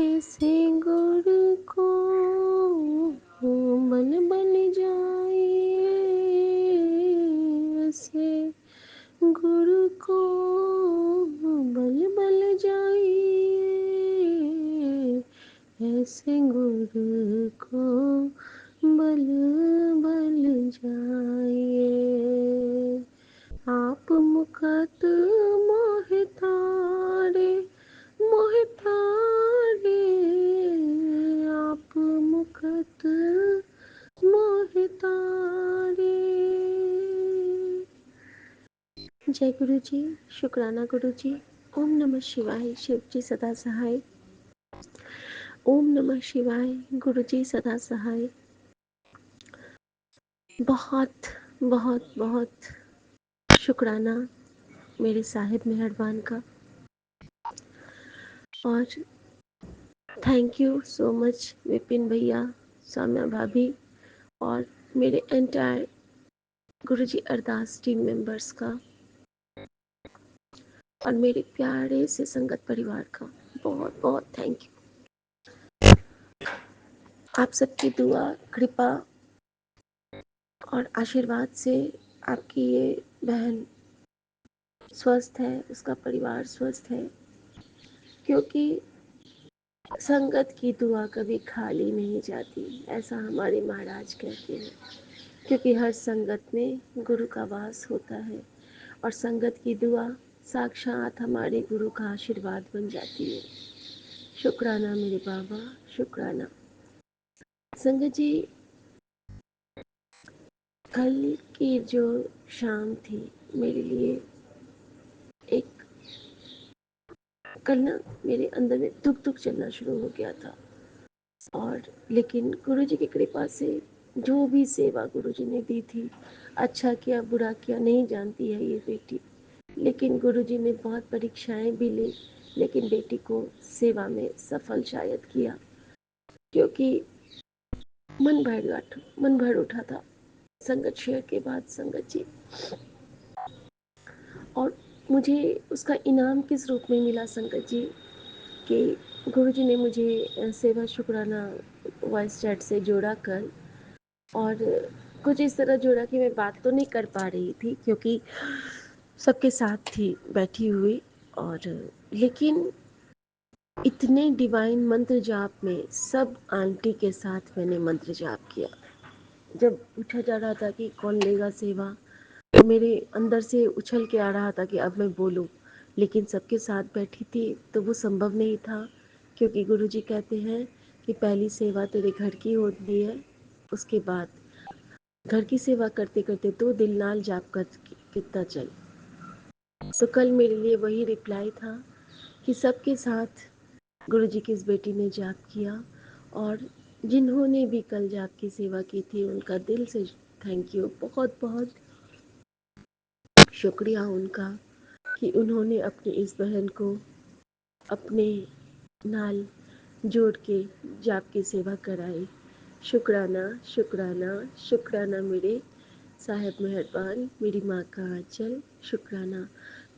ऐसे गुरु को बल बल जाए, ऐसे गुरु को बल बल जाए, ऐसे गुरु को बल बल जाए। आप मुकत मोहि तारे, मोहि तारे, आप मुकत मोहि तारे। जय गुरु जी, शुक्राना गुरु जी। ओम नमः शिवाय, शिव जी सदा सहाय। ओम नमः शिवाय, गुरु जी सदा सहाय। बहुत बहुत बहुत शुक्राना मेरे साहिब मेहरबान का, और thank you so much Vipin भैया, सौम्या भाभी और मेरे एंटायर गुरुजी अरदास टीम मेंबर्स का, और मेरे प्यारे से संगत परिवार का बहुत बहुत थैंक यू। आप सबकी दुआ, कृपा और आशीर्वाद से आपकी ये बहन स्वस्थ है, उसका परिवार स्वस्थ है, क्योंकि संगत की दुआ कभी खाली नहीं जाती, ऐसा हमारे महाराज कहते हैं। क्योंकि हर संगत में गुरु का वास होता है, और संगत की दुआ साक्षात हमारे गुरु का आशीर्वाद बन जाती है। शुक्राना मेरे बाबा, शुक्राना। संगत जी, कल की जो शाम थी मेरे लिए एक, कल ना मेरे अंदर में दुख दुख चलना शुरू हो गया था। और लेकिन गुरु जी की कृपा से जो भी सेवा गुरु जी ने दी थी, अच्छा किया बुरा किया नहीं जानती है ये बेटी, लेकिन गुरु जी ने बहुत परीक्षाएं भी ली, लेकिन बेटी को सेवा में सफल शायद किया, क्योंकि मन भर उठा था संगत शेयर के बाद संगत जी। और मुझे उसका इनाम किस रूप में मिला संगत जी, कि गुरु जी ने मुझे सेवा शुक्राना वॉइस चैट से जोड़ा कर, और कुछ इस तरह जोड़ा कि मैं बात तो नहीं कर पा रही थी क्योंकि सबके साथ थी बैठी हुई, और लेकिन इतने डिवाइन मंत्र जाप में सब आंटी के साथ मैंने मंत्र जाप किया। जब पूछा जा रहा था कि कौन लेगा सेवा, तो मेरे अंदर से उछल के आ रहा था कि अब मैं बोलूं, लेकिन सबके साथ बैठी थी तो वो संभव नहीं था, क्योंकि गुरुजी कहते हैं कि पहली सेवा तेरे घर की होती है, उसके बाद घर की सेवा करते करते तो दिल नाल जाप कर कितना चल। तो कल मेरे लिए वही रिप्लाई था कि सबके साथ गुरुजी की इस बेटी ने जाप किया, और जिन्होंने भी कल जाप की सेवा की थी उनका दिल से थैंक यू, बहुत बहुत शुक्रिया उनका, कि उन्होंने अपनी इस बहन को अपने नाल जोड़ के जाप की सेवा कराई। शुक्राना शुक्राना शुक्राना मेरे साहिब मेहरबान, मेरी माँ का आंचल, शुक्राना।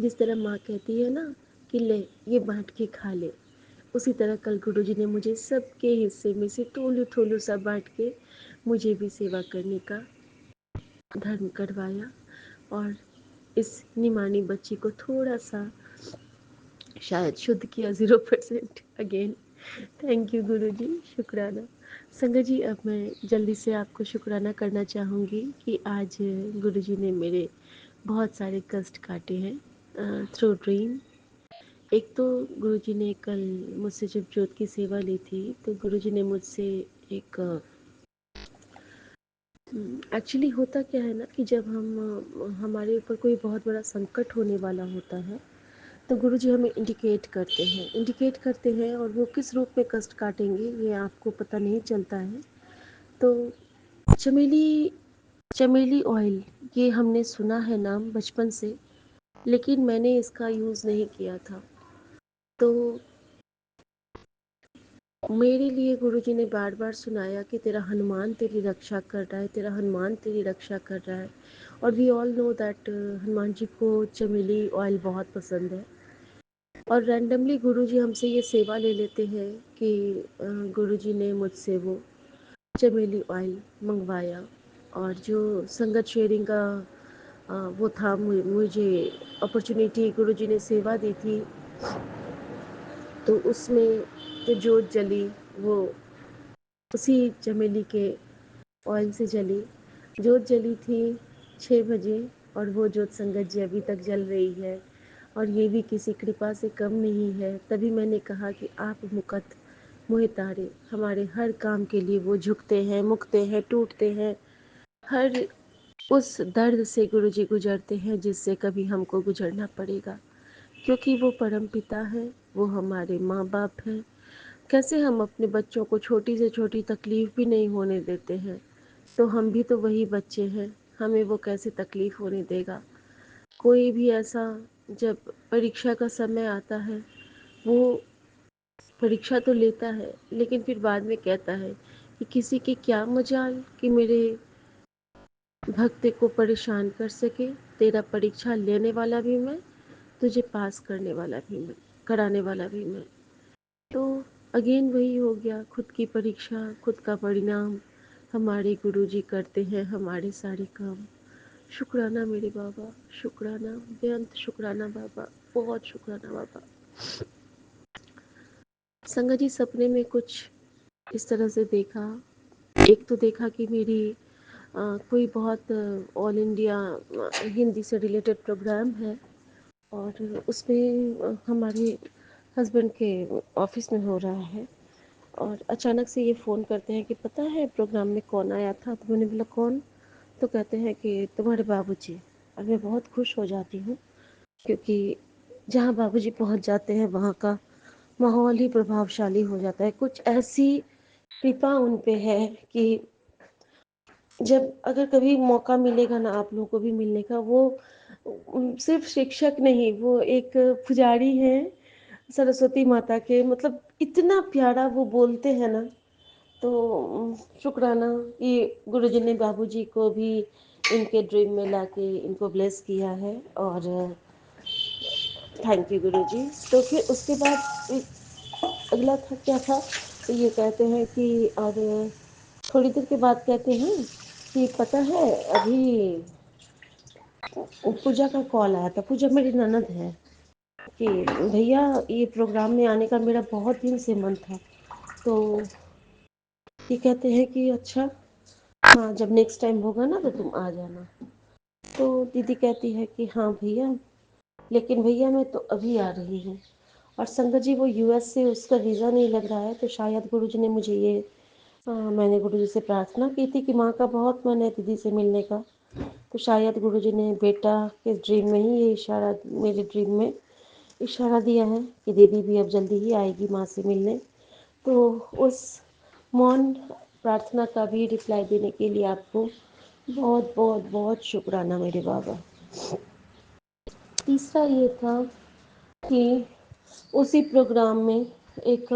जिस तरह माँ कहती है ना कि ले ये बांट के खा ले, उसी तरह कल गुरुजी ने मुझे सबके हिस्से में से थोलू थोलू सा बांट के मुझे भी सेवा करने का धर्म करवाया, और इस निमानी बच्ची को थोड़ा सा शायद शुद्ध किया 0% अगेन। थैंक यू गुरुजी, शुक्राना। संगत जी, अब मैं जल्दी से आपको शुक्राना करना चाहूँगी कि आज गुरुजी ने मेरे बहुत सारे कष्ट काटे हैं थ्रू ड्रीम। एक तो गुरुजी ने कल मुझसे जब ज्योत की सेवा ली थी, तो गुरुजी ने मुझसे एक, एक्चुअली होता क्या है ना कि जब हम हमारे ऊपर कोई बहुत बड़ा संकट होने वाला होता है, तो गुरुजी हमें इंडिकेट करते हैं, और वो किस रूप में कष्ट काटेंगे ये आपको पता नहीं चलता है। तो चमेली चमेली ऑयल, ये हमने सुना है नाम बचपन से, लेकिन मैंने इसका यूज़ नहीं किया था। तो मेरे लिए गुरुजी ने बार बार सुनाया कि तेरा हनुमान तेरी रक्षा कर रहा है, तेरा हनुमान तेरी रक्षा कर रहा है। और we all know that Hanuman ji को चमेली ऑयल बहुत पसंद है। और रैंडमली गुरुजी हमसे ये सेवा ले लेते हैं कि गुरुजी ने मुझसे वो चमेली ऑयल मंगवाया, और जो संगत शेयरिंग का वो था, मुझे अपॉर्चुनिटी गुरुजी ने सेवा दी थी, तो उसमें जो जोत जली वो उसी चमेली के ऑयल से जली। जोत जली थी 6 बजे, और वो जोत संगत जी अभी तक जल रही है, और ये भी किसी कृपा से कम नहीं है। तभी मैंने कहा कि आप मुकत मोहि तारे, हमारे हर काम के लिए वो झुकते हैं, मुकते हैं, टूटते हैं, हर उस दर्द से गुरुजी गुजरते हैं जिससे कभी हमको गुजरना पड़ेगा, क्योंकि वो परम पिता है, वो हमारे माँ बाप हैं। कैसे हम अपने बच्चों को छोटी से छोटी तकलीफ़ भी नहीं होने देते हैं, तो हम भी तो वही बच्चे हैं, हमें वो कैसे तकलीफ़ होने देगा। कोई भी ऐसा, जब परीक्षा का समय आता है, वो परीक्षा तो लेता है, लेकिन फिर बाद में कहता है कि किसी की क्या मजाल कि मेरे भक्त को परेशान कर सके। तेरा परीक्षा लेने वाला भी मैं, तुझे पास करने वाला भी मैं, कराने वाला भी मैं। तो अगेन वही हो गया, खुद की परीक्षा, खुद का परिणाम, हमारे गुरुजी करते हैं हमारे सारे काम। शुक्राना मेरे बाबा, शुक्राना, बेअंत शुक्राना बाबा, बहुत शुक्राना बाबा। संगत जी, सपने में कुछ इस तरह से देखा। एक तो देखा कि मेरी कोई बहुत ऑल इंडिया हिंदी से रिलेटेड प्रोग्राम है, और उसमें हमारे हस्बैंड के ऑफिस में हो रहा है, और अचानक से ये फ़ोन करते हैं कि पता है प्रोग्राम में कौन आया था। तो मैंने बोला कौन? तो कहते हैं कि तुम्हारे बाबूजी। और मैं बहुत खुश हो जाती हूँ, क्योंकि जहाँ बाबूजी पहुँच जाते हैं वहाँ का माहौल ही प्रभावशाली हो जाता है। कुछ ऐसी कृपा उन पे है कि जब अगर कभी मौका मिलेगा ना आप लोगों को भी मिलने का, वो सिर्फ शिक्षक नहीं, वो एक पुजारी हैं सरस्वती माता के। मतलब इतना प्यारा वो बोलते हैं ना, तो शुक्राना कि गुरुजी ने बाबूजी को भी इनके ड्रीम में लाके इनको ब्लेस किया है, और थैंक यू गुरुजी। तो फिर उसके बाद अगला था क्या था, तो ये कहते हैं कि, और थोड़ी देर के बाद कहते हैं कि पता है अभी पूजा का कॉल आया था। पूजा मेरी ननद है, कि भैया ये प्रोग्राम में आने का मेरा बहुत दिन से मन था। तो ये कहते हैं कि अच्छा, हाँ जब नेक्स्ट टाइम होगा ना तो तुम आ जाना। तो दीदी कहती है कि हाँ भैया, लेकिन भैया मैं तो अभी आ रही हूँ। और संगत जी, वो यूएस से उसका वीज़ा नहीं लग रहा है, तो शायद गुरुजी ने मुझे ये मैंने गुरुजी से प्रार्थना की थी कि माँ का बहुत मन है दीदी से मिलने का। तो शायद गुरुजी ने बेटा के ड्रीम में ही ये इशारा, मेरे ड्रीम में इशारा दिया है कि दीदी भी अब जल्दी ही आएगी माँ से मिलने। तो उस मौन प्रार्थना का भी रिप्लाई देने के लिए आपको बहुत बहुत बहुत शुक्राना मेरे बाबा। तीसरा ये था कि उसी प्रोग्राम में एक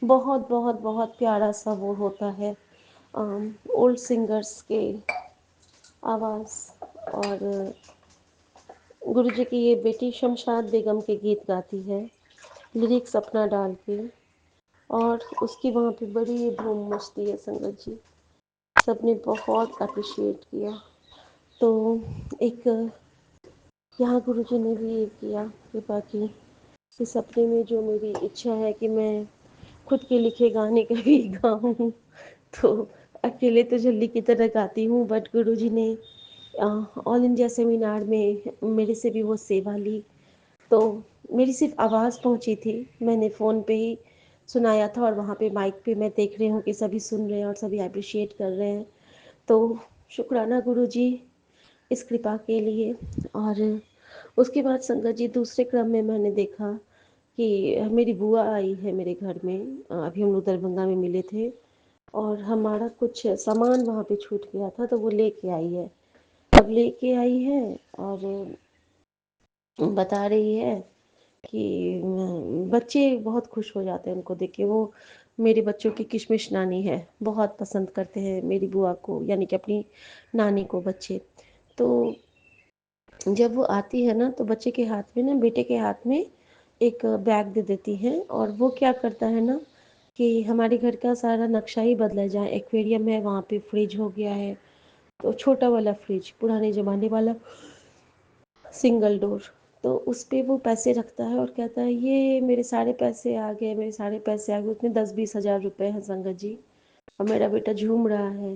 बहुत बहुत बहुत प्यारा सा वो होता है, ओल्ड सिंगर्स के आवाज़, और गुरुजी की ये बेटी शमशाद बेगम के गीत गाती है, लिरिक्स अपना डाल के, और उसकी वहाँ पे बड़ी धूम मचती है संगत जी। सबने बहुत अप्रिशिएट किया। तो एक यहाँ गुरुजी ने भी ये किया कृपा की कि सपने में जो मेरी इच्छा है कि मैं खुद के लिखे गाने कभी गाऊं, तो अकेले तो झल्ली की तरह गाती हूँ, बट गुरुजी ने ऑल इंडिया सेमिनार में मेरे से भी वो सेवा ली। तो मेरी सिर्फ आवाज़ पहुंची थी, मैंने फ़ोन पे ही सुनाया था, और वहाँ पे माइक पे मैं देख रही हूँ कि सभी सुन रहे हैं और सभी अप्रिशिएट कर रहे हैं। तो शुक्राना गुरुजी इस कृपा के लिए। और उसके बाद संगत जी, दूसरे क्रम में मैंने देखा कि मेरी बुआ आई है मेरे घर में। अभी हम लोग दरभंगा में मिले थे, और हमारा कुछ सामान वहाँ पे छूट गया था, तो वो लेके आई है। अब लेके आई है और बता रही है कि बच्चे बहुत खुश हो जाते हैं उनको देख के। वो मेरे बच्चों की किशमिश नानी है, बहुत पसंद करते हैं मेरी बुआ को, यानी कि अपनी नानी को बच्चे। तो जब वो आती है ना, तो बच्चे के हाथ में ना, बेटे के हाथ में एक बैग दे देती हैं, और वो क्या करता है ना कि हमारे घर का सारा नक्शा ही बदला जाए। एक्वेरियम है, वहाँ पे फ्रिज हो गया है, तो छोटा वाला फ्रिज, पुराने ज़माने वाला सिंगल डोर। तो उस पे वो पैसे रखता है और कहता है, ये मेरे सारे पैसे आ गए, मेरे सारे पैसे आ गए। उसमें 10-20 हज़ार रुपये हैं संगत जी। और मेरा बेटा झूम रहा है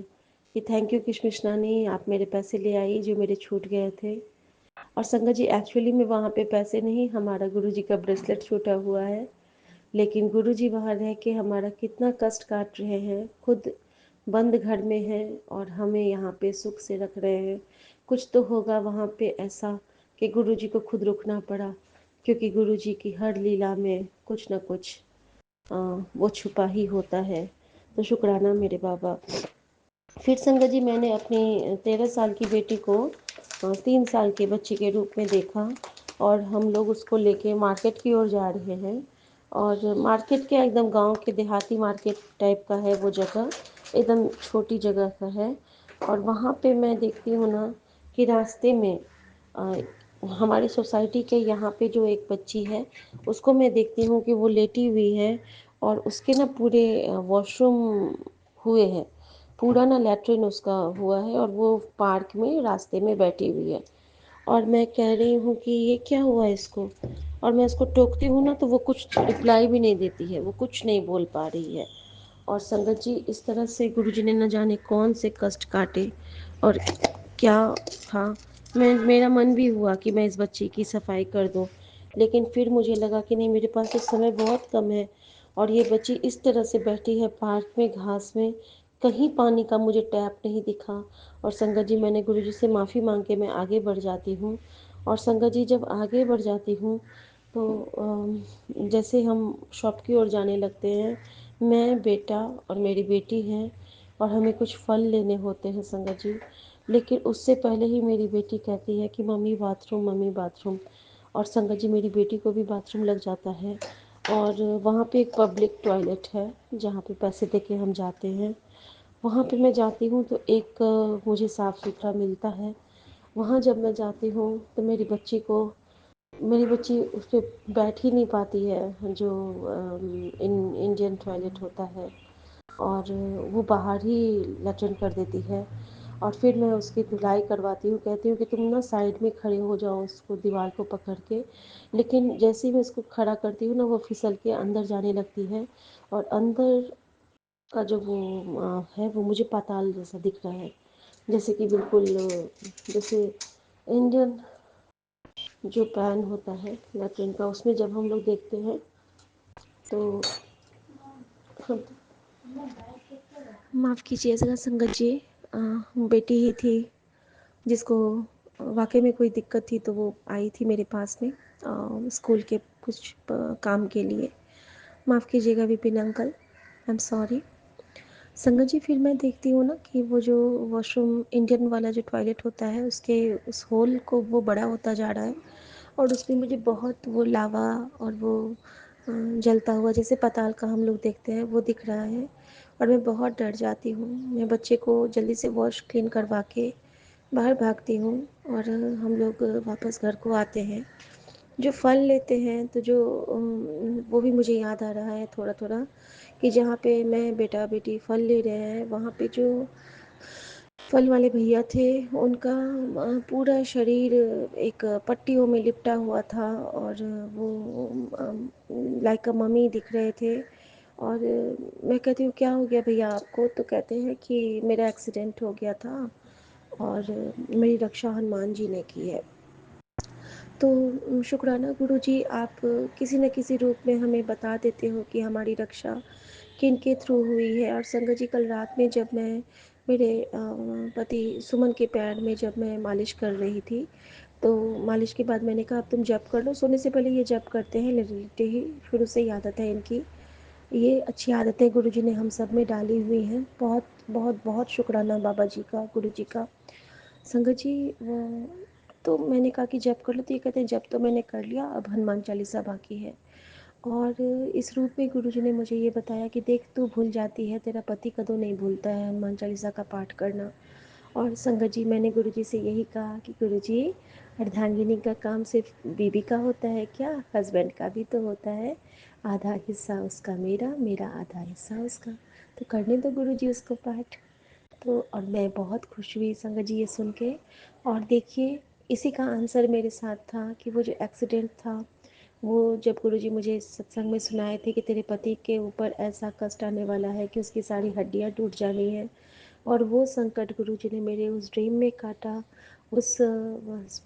कि थैंक यू किशमिश नानी, आप मेरे पैसे ले आई जो मेरे छूट गए थे। और संगत जी, एक्चुअली में वहाँ पे पैसे नहीं, हमारा गुरुजी का ब्रेसलेट छूटा हुआ है। लेकिन गुरुजी वहाँ रह के हमारा कितना कष्ट काट रहे हैं, खुद बंद घर में हैं और हमें यहाँ पे सुख से रख रहे हैं। कुछ तो होगा वहाँ पे ऐसा कि गुरुजी को खुद रुकना पड़ा, क्योंकि गुरुजी की हर लीला में कुछ न कुछ वो छुपा ही होता है। तो शुक्राना मेरे बाबा। फिर संगत जी, मैंने अपनी 13 साल की बेटी को 3 साल के बच्चे के रूप में देखा, और हम लोग उसको लेके मार्केट की ओर जा रहे हैं। और मार्केट के एकदम गांव के देहाती मार्केट टाइप का है वो जगह, एकदम छोटी जगह का है। और वहाँ पे मैं देखती हूँ ना कि रास्ते में अ, हमारी सोसाइटी के यहाँ पे जो एक बच्ची है, उसको मैं देखती हूँ कि वो लेटी हुई है, और उसके ना पूरे वॉशरूम हुए हैं, पूरा ना लैट्रिन उसका हुआ है, और वो पार्क में रास्ते में बैठी हुई है। और मैं कह रही हूँ कि ये क्या हुआ इसको, और मैं उसको टोकती हूँ ना तो वो कुछ रिप्लाई भी नहीं देती है, वो कुछ नहीं बोल पा रही है। और संगत जी, इस तरह से गुरुजी ने न जाने कौन से कष्ट काटे और क्या था। मेरा मन भी हुआ कि मैं इस बच्ची की सफाई कर दूं, लेकिन फिर मुझे लगा कि नहीं, मेरे पास तो समय बहुत कम है, और ये बच्ची इस तरह से बैठी है पार्क में घास में, कहीं पानी का मुझे टैप नहीं दिखा। और संगत जी, मैंने गुरुजी से माफ़ी मांग के मैं आगे बढ़ जाती हूँ। और संगत जी, जब आगे बढ़ जाती हूँ तो जैसे हम शॉप की ओर जाने लगते हैं, मैं, बेटा और मेरी बेटी हैं, और हमें कुछ फल लेने होते हैं संगत जी। लेकिन उससे पहले ही मेरी बेटी कहती है कि मम्मी बाथरूम, मम्मी बाथरूम। और संगत जी, मेरी बेटी को भी बाथरूम लग जाता है, और वहाँ पे एक पब्लिक टॉयलेट है जहाँ पे पैसे दे के हम जाते हैं। वहाँ पे मैं जाती हूँ तो एक मुझे साफ़ सुथरा मिलता है। वहाँ जब मैं जाती हूँ तो मेरी बच्ची उस पर बैठ ही नहीं पाती है, जो इंडियन टॉयलेट होता है, और वो बाहर ही लैट्रिन कर देती है। और फिर मैं उसकी धुलाई करवाती हूँ, कहती हूँ कि तुम ना साइड में खड़े हो जाओ उसको दीवार को पकड़ के। लेकिन जैसे ही मैं उसको खड़ा करती हूँ ना, वो फिसल के अंदर जाने लगती है, और अंदर का जो वो है, वो मुझे पाताल जैसा दिख रहा है। जैसे कि बिल्कुल जैसे इंडियन जो पैन होता है लैट्रिन का, उसमें जब हम लोग देखते हैं तो हम, माफ़ कीजिएगा संगत जी, बेटी ही थी जिसको वाकई में कोई दिक्कत थी, तो वो आई थी मेरे पास में स्कूल के कुछ काम के लिए। माफ़ कीजिएगा Vipin uncle, I am sorry. संगत जी, फिर मैं देखती हूँ ना कि वो जो वॉशरूम इंडियन वाला जो टॉयलेट होता है, उसके उस होल को वो बड़ा होता जा रहा है, और उसमें मुझे बहुत वो लावा और वो जलता हुआ जैसे पताल का हम लोग देखते हैं वो दिख रहा है। और मैं बहुत डर जाती हूँ। मैं बच्चे को जल्दी से वॉश क्लीन करवा के बाहर भागती हूँ, और हम लोग वापस घर को आते हैं। जो फल लेते हैं तो जो वो भी मुझे याद आ रहा है थोड़ा थोड़ा, कि जहाँ पे मैं बेटा बेटी फल ले रहे हैं, वहाँ पे जो फल वाले भैया थे, उनका पूरा शरीर एक पट्टियों में लिपटा हुआ था, और वो लाइक अ मम्मी दिख रहे थे। और मैं कहती हूँ क्या हो गया भैया आपको, तो कहते हैं कि मेरा एक्सीडेंट हो गया था, और मेरी रक्षा हनुमान जी ने की है। तो शुक्राना गुरुजी, आप किसी न किसी रूप में हमें बता देते हो कि हमारी रक्षा किन के थ्रू हुई है। और संगत जी, कल रात में जब मैं मेरे पति सुमन के पैर में जब मैं मालिश कर रही थी, तो मालिश के बाद मैंने कहा अब तुम जप कर लो, सोने से पहले ये जप करते हैं लेटे ही, शुरू से ही आदत है इनकी। ये अच्छी आदतें गुरुजी ने हम सब में डाली हुई हैं। बहुत बहुत बहुत शुक्राना बाबा जी का, गुरु जी का। संगत जी, वो तो मैंने कहा कि जप कर लो, तो ये कहते हैं जप तो मैंने कर लिया, अब हनुमान चालीसा बाकी है। और इस रूप में गुरुजी ने मुझे ये बताया कि देख, तू भूल जाती है, तेरा पति कदों नहीं भूलता है हनुमान चालीसा का पाठ करना। और संगत जी, मैंने गुरुजी से यही कहा कि गुरुजी, अर्धांगिनी का काम सिर्फ बीवी का होता है क्या? हस्बैंड का भी तो होता है। आधा हिस्सा उसका मेरा, मेरा आधा हिस्सा उसका। तो करने दो गुरुजी उसको पाठ। तो और मैं बहुत खुश हुई संगत जी ये सुन के। और देखिए, इसी का आंसर मेरे साथ था कि वो जो एक्सीडेंट था, वो जब गुरुजी मुझे सत्संग में सुनाए थे कि तेरे पति के ऊपर ऐसा कष्ट आने वाला है कि उसकी सारी हड्डियां टूट जानी है, और वो संकट गुरुजी ने मेरे उस ड्रीम में काटा। उस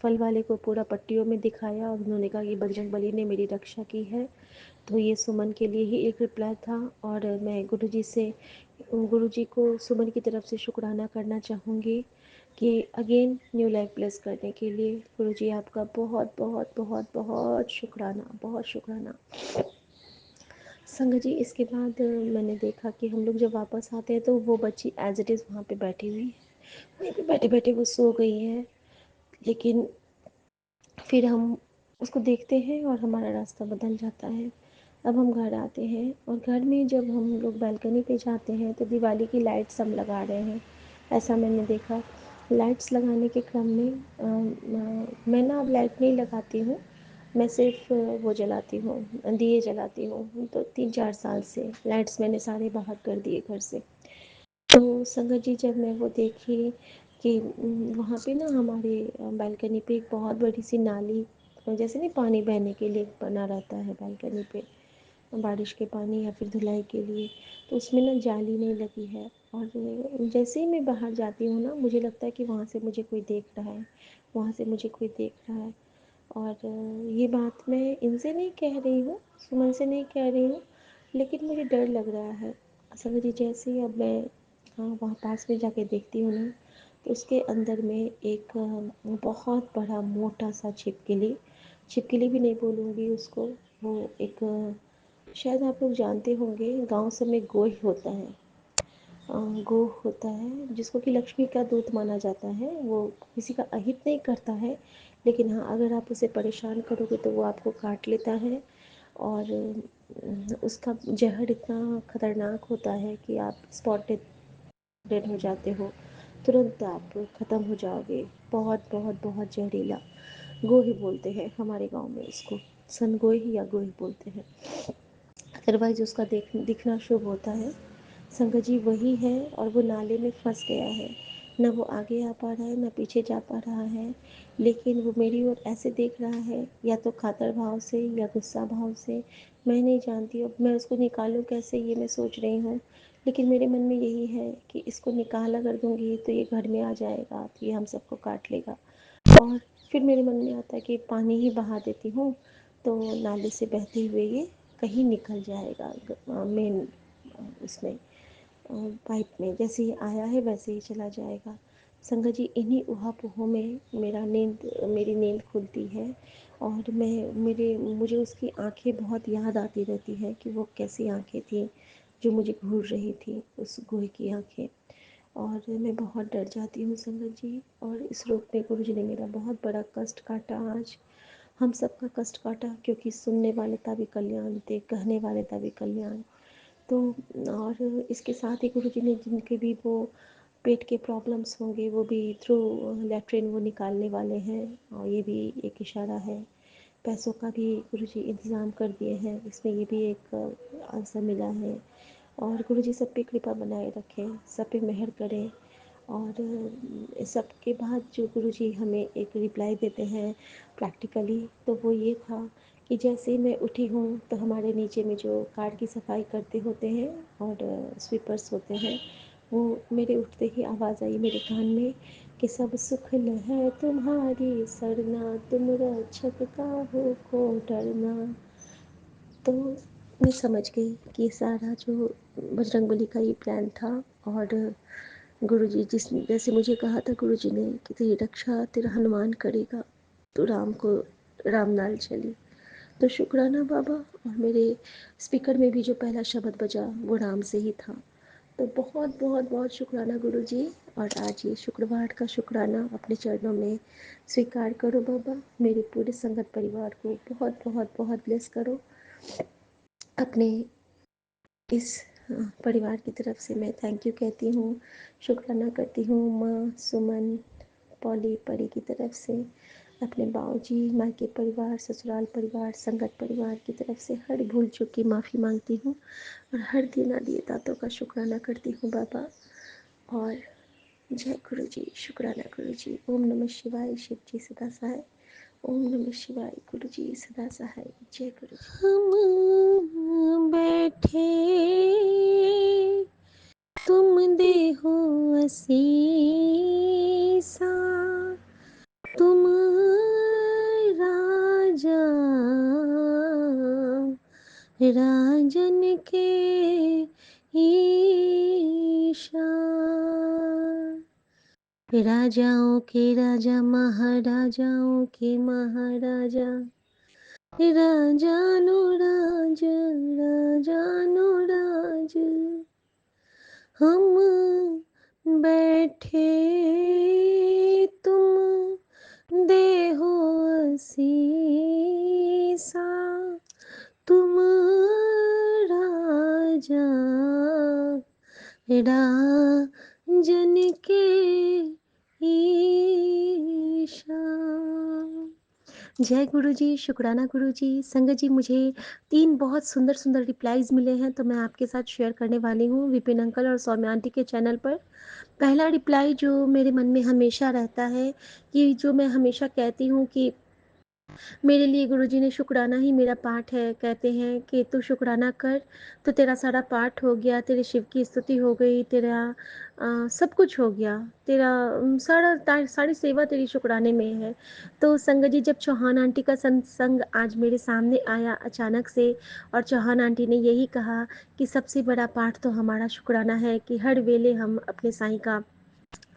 फल वाले को पूरा पट्टियों में दिखाया और उन्होंने कहा कि बजरंग बली ने मेरी रक्षा की है। तो ये सुमन के लिए ही एक रिप्लाई था। और मैं गुरुजी को सुमन की तरफ से शुक्राना करना चाहूँगी कि अगेन न्यू लाइफ ब्लेस करने के लिए गुरुजी आपका बहुत बहुत बहुत बहुत शुक्राना, बहुत शुक्राना। संगत जी, इसके बाद मैंने देखा कि हम लोग जब वापस आते हैं तो वो बच्ची एज इट इज़ वहाँ पे बैठी हुई है, वहीं पे बैठे बैठे वो सो गई है। लेकिन फिर हम उसको देखते हैं और हमारा रास्ता बदल जाता है। अब हम घर आते हैं और घर में जब हम लोग बालकनी पे जाते हैं तो दिवाली की लाइट्स हम लगा रहे हैं। ऐसा मैंने देखा। लाइट्स लगाने के क्रम में मैं ना अब लाइट नहीं लगाती हूँ। मैं सिर्फ वो जलाती हूँ, दिए जलाती हूँ। तो 3-4 साल से लाइट्स मैंने सारे बाहर कर दिए घर से। तो संगत जी, जब मैं वो देखी कि वहाँ पे ना हमारे बालकनी पे एक बहुत बड़ी सी नाली, जैसे नहीं पानी बहने के लिए बना रहता है बालकनी पे, बारिश के पानी या फिर धुलाई के लिए, तो उसमें ना जाली नहीं लगी है। और जैसे ही मैं बाहर जाती हूँ ना, मुझे लगता है कि वहाँ से मुझे कोई देख रहा है, वहाँ से मुझे कोई देख रहा है। और ये बात मैं इनसे नहीं कह रही हूँ, सुमन से नहीं कह रही हूँ, लेकिन मुझे डर लग रहा है। असल जी, जैसे ही अब मैं वहाँ पास में जाके देखती हूँ ना, तो उसके अंदर में एक बहुत बड़ा मोटा सा छिपकली, छिपकली भी नहीं बोलूँगी उसको, वो एक शायद आप लोग जानते होंगे, गांव सब में गोह होता है। गोह होता है जिसको कि लक्ष्मी का दूत माना जाता है। वो किसी का अहित नहीं करता है, लेकिन हाँ, अगर आप उसे परेशान करोगे तो वो आपको काट लेता है। और उसका जहर इतना खतरनाक होता है कि आप स्पॉट डेड हो जाते हो, तुरंत आप ख़त्म हो जाओगे। बहुत बहुत बहुत जहरीला, गोही बोलते हैं हमारे गांव में उसको, सनगोही या गोही बोलते हैं। अदरवाइज उसका दिखना शुभ होता है। संगत जी, वही है और वो नाले में फंस गया है। ना वो आगे आ पा रहा है, ना पीछे जा पा रहा है, लेकिन वो मेरी ओर ऐसे देख रहा है, या तो खातर भाव से या गुस्सा भाव से, मैं नहीं जानती। अब मैं उसको निकालूं कैसे, ये मैं सोच रही हूँ। लेकिन मेरे मन में यही है कि इसको निकाल अगर दूंगी तो ये घर में आ जाएगा, तो ये हम सबको काट लेगा। और फिर मेरे मन में आता है कि पानी ही बहा देती हूँ, तो नाले से बहते हुए ये कहीं निकल जाएगा मेन उसमें, पाइप में। जैसे ही आया है वैसे ही चला जाएगा। संगत जी, इन्हीं ऊहा-पोह में मेरी नींद खुलती है। और मुझे उसकी आंखें बहुत याद आती रहती है कि वो कैसी आंखें थी जो मुझे घूर रही थी, उस गोहे की आंखें। और मैं बहुत डर जाती हूँ संगत जी। और इस रूप में गुरु जी ने मेरा बहुत बड़ा कष्ट काटा आज, हम सबका कष्ट काटा, क्योंकि सुनने वाले तभी कल्याण थे, कहने वाले तभी कल्याण। तो और इसके साथ ही गुरु जी ने जिनके भी वो पेट के प्रॉब्लम्स होंगे, वो भी थ्रू लेट्रिन वो निकालने वाले हैं, और ये भी एक इशारा है। पैसों का भी गुरु जी इंतज़ाम कर दिए हैं, इसमें ये भी एक आंसर मिला है। और गुरु जी सब पे कृपा बनाए रखें, सब पे मेहर करें। और सबके बाद जो गुरुजी हमें एक रिप्लाई देते हैं प्रैक्टिकली, तो वो ये था कि जैसे ही मैं उठी हूँ तो हमारे नीचे में जो कार की सफाई करते होते हैं और स्वीपर्स होते हैं, वो मेरे उठते ही आवाज़ आई मेरे कान में कि सब सुख है तुम्हारी सरना, तुम रक्षक काहू को डरना। तो मैं समझ गई कि सारा जो बजरंगबली का ये प्लान था। और गुरुजी जिस जैसे मुझे कहा था गुरुजी ने कि तेरी रक्षा तेरा हनुमान करेगा, तो राम को राम नाल चली। तो शुक्राना बाबा। और मेरे स्पीकर में भी जो पहला शब्द बजा वो राम से ही था। तो बहुत बहुत बहुत शुक्राना गुरुजी। और आज ये शुक्रवार का शुक्राना अपने चरणों में स्वीकार करो बाबा। मेरे पूरे संगत परिवार को बहुत बहुत बहुत ब्लेस करो अपने इस परिवार की तरफ से मैं थैंक यू कहती हूँ, शुक्राना करती हूँ माँ, सुमन, पॉली, परी की तरफ से, अपने बाऊजी, मायके परिवार, ससुराल परिवार, संगत परिवार की तरफ से हर भूल चूक की माफ़ी मांगती हूँ और हर दिन दिए दातों का शुक्राना करती हूँ बाबा। और जय गुरु जी, शुक्राना गुरु जी। ओम नमः शिवाय, शिव जी सदा सहाय। ओम नमः शिवाय, गुरु जी सदा सहाय। जय गुरु जी। हम बैठे तुम देहो असीसा, तुम राजा राजन के ईशा, राजाओं के राजा, महाराजाओं के महाराजा, राजानो राज, राजानो राज। हम बैठे तुम देहो असीसा, तुम राजा राजन के ईशा। जय गुरु जी, शुक्राना गुरु जी। संगत जी, मुझे 3 बहुत सुंदर-सुंदर रिप्लाईज़ मिले हैं, तो मैं आपके साथ शेयर करने वाली हूँ विपिन अंकल और सौम्या आंटी के चैनल पर। पहला रिप्लाई जो मेरे मन में हमेशा रहता है, कि जो मैं हमेशा कहती हूँ कि मेरे लिए गुरुजी ने शुक्राना ही मेरा पाठ है। कहते हैं कि तू शुक्राना कर तो तेरा सारा पाठ हो गया, तेरे शिव की स्तुति हो गई, तेरा सब कुछ हो गया, तेरा सारी सेवा तेरी शुक्राने में है। तो संगत जी, जब चौहान आंटी का सत्संग आज मेरे सामने आया अचानक से, और चौहान आंटी ने यही कहा कि सबसे बड़ा पाठ तो हमारा शुक्राना है, कि हर वेले हम अपने साईं का,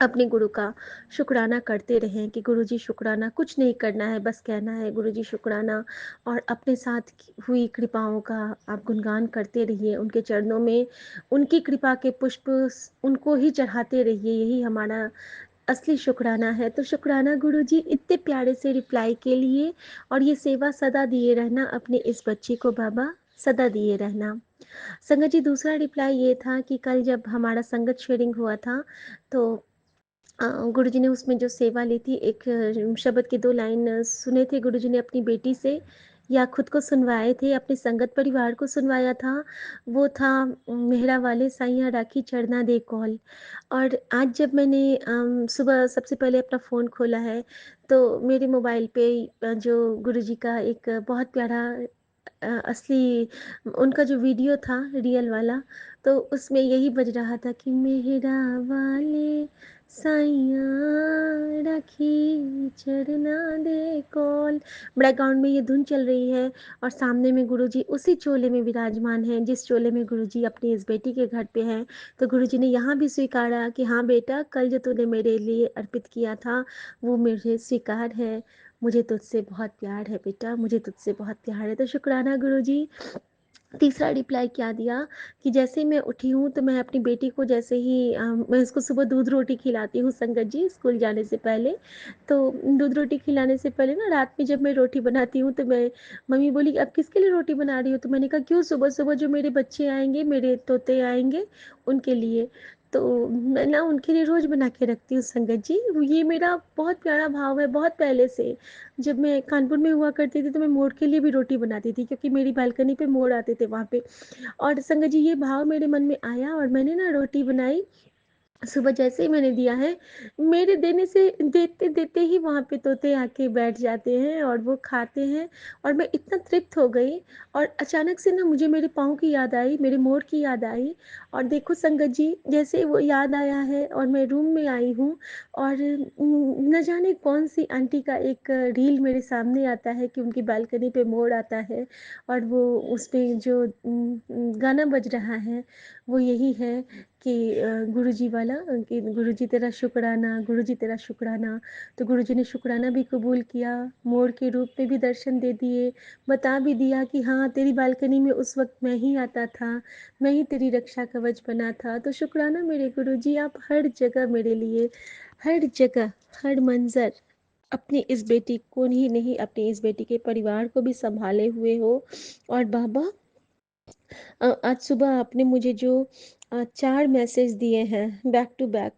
अपने गुरु का शुक्राना करते रहें, कि गुरुजी शुक्राना, कुछ नहीं करना है, बस कहना है गुरुजी शुक्राना, और अपने साथ हुई कृपाओं का आप गुणगान करते रहिए, उनके चरणों में उनकी कृपा के पुष्प उनको ही चढ़ाते रहिए, यही हमारा असली शुक्राना है। तो शुक्राना गुरुजी इतने प्यारे से रिप्लाई के लिए, और ये सेवा सदा दिए रहना अपने इस बच्ची को बाबा, सदा दिए रहना। संगत जी, दूसरा रिप्लाई ये था कि कल जब हमारा संगत शेयरिंग हुआ था, तो गुरुजी ने उसमें जो सेवा ली थी, एक शब्द के 2 लाइन सुने थे गुरुजी ने अपनी बेटी से, या खुद को सुनवाए थे, अपने संगत परिवार को सुनवाया था। वो था मेहरा वाले साइयाँ राखी चढ़ना दे कौल। और आज जब मैंने सुबह सबसे पहले अपना फ़ोन खोला है, तो मेरे मोबाइल पे जो गुरुजी का एक बहुत प्यारा असली उनका जो वीडियो था रियल वाला, तो उसमें यही बज रहा था कि मेहरा वाले साइयाँ राखी चढ़ना दे कौल। बैकग्राउंड में ये धुन चल रही है, और सामने में गुरुजी उसी चोले में विराजमान हैं, जिस चोले में गुरुजी अपनी इस बेटी के घर पे हैं। तो गुरुजी ने यहाँ भी स्वीकारा कि हाँ बेटा, कल जो तूने मेरे लिए अर्पित किया था, वो मुझे स्वीकार है। मुझे तुझसे बहुत प्यार है बेटा, मुझे तुझसे बहुत प्यार है। तो शुक्राना गुरुजी। तीसरा रिप्लाई क्या दिया, कि जैसे ही मैं उठी हूँ, तो मैं अपनी बेटी को जैसे ही मैं उसको सुबह दूध रोटी खिलाती हूँ संगत जी, स्कूल जाने से पहले। तो दूध रोटी खिलाने से पहले ना, रात में जब मैं रोटी बनाती हूँ, तो मैं, मम्मी बोली अब किसके लिए रोटी बना रही हो? तो मैंने कहा क्यों, सुबह सुबह जो मेरे बच्चे आएंगे, मेरे तोते आएंगे, उनके लिए। तो मैं ना उनके लिए रोज़ बना के रखती हूँ संगत जी। ये मेरा बहुत प्यारा भाव है, बहुत पहले से। जब मैं कानपुर में हुआ करती थी, तो मैं मोर के लिए भी रोटी बनाती थी, क्योंकि मेरी बालकनी पे मोर आते थे वहाँ पे। और संगत जी, ये भाव मेरे मन में आया, और मैंने ना रोटी बनाई। सुबह जैसे ही मैंने दिया है, मेरे देने से देते-देते ही वहाँ पे तोते आके बैठ जाते हैं, और वो खाते हैं, और मैं इतना तृप्त हो गई। और अचानक से ना मुझे मेरे पाँव की याद आई, मेरे मोर की याद आई। और देखो संगत जी, जैसे वो याद आया है, और मैं रूम में आई हूँ, और न जाने कौन-सी आंटी का एक रील मेरे सामने आता है, कि उनकी बालकनी पे मोर आता है, और वो उसपे जो गाना बज रहा है, वो यही है कि गुरुजी वाला, कि गुरुजी तेरा शुक्राना, गुरुजी तेरा शुक्राना। तो गुरुजी ने शुक्राना भी कबूल किया, मोर के रूप में भी दर्शन दे दिए, बता भी दिया कि हाँ, तेरी बालकनी में उस वक़्त मैं ही आता था, मैं ही तेरी रक्षा कवच बना था। तो शुक्राना मेरे गुरुजी, आप हर जगह मेरे लिए, हर जगह, हर मंज़र, अपनी इस बेटी को ही नहीं, अपनी इस बेटी के परिवार को भी सँभाले हुए हो। और बाबा, आज सुबह आपने मुझे जो 4 मैसेज दिए हैं बैक टू बैक,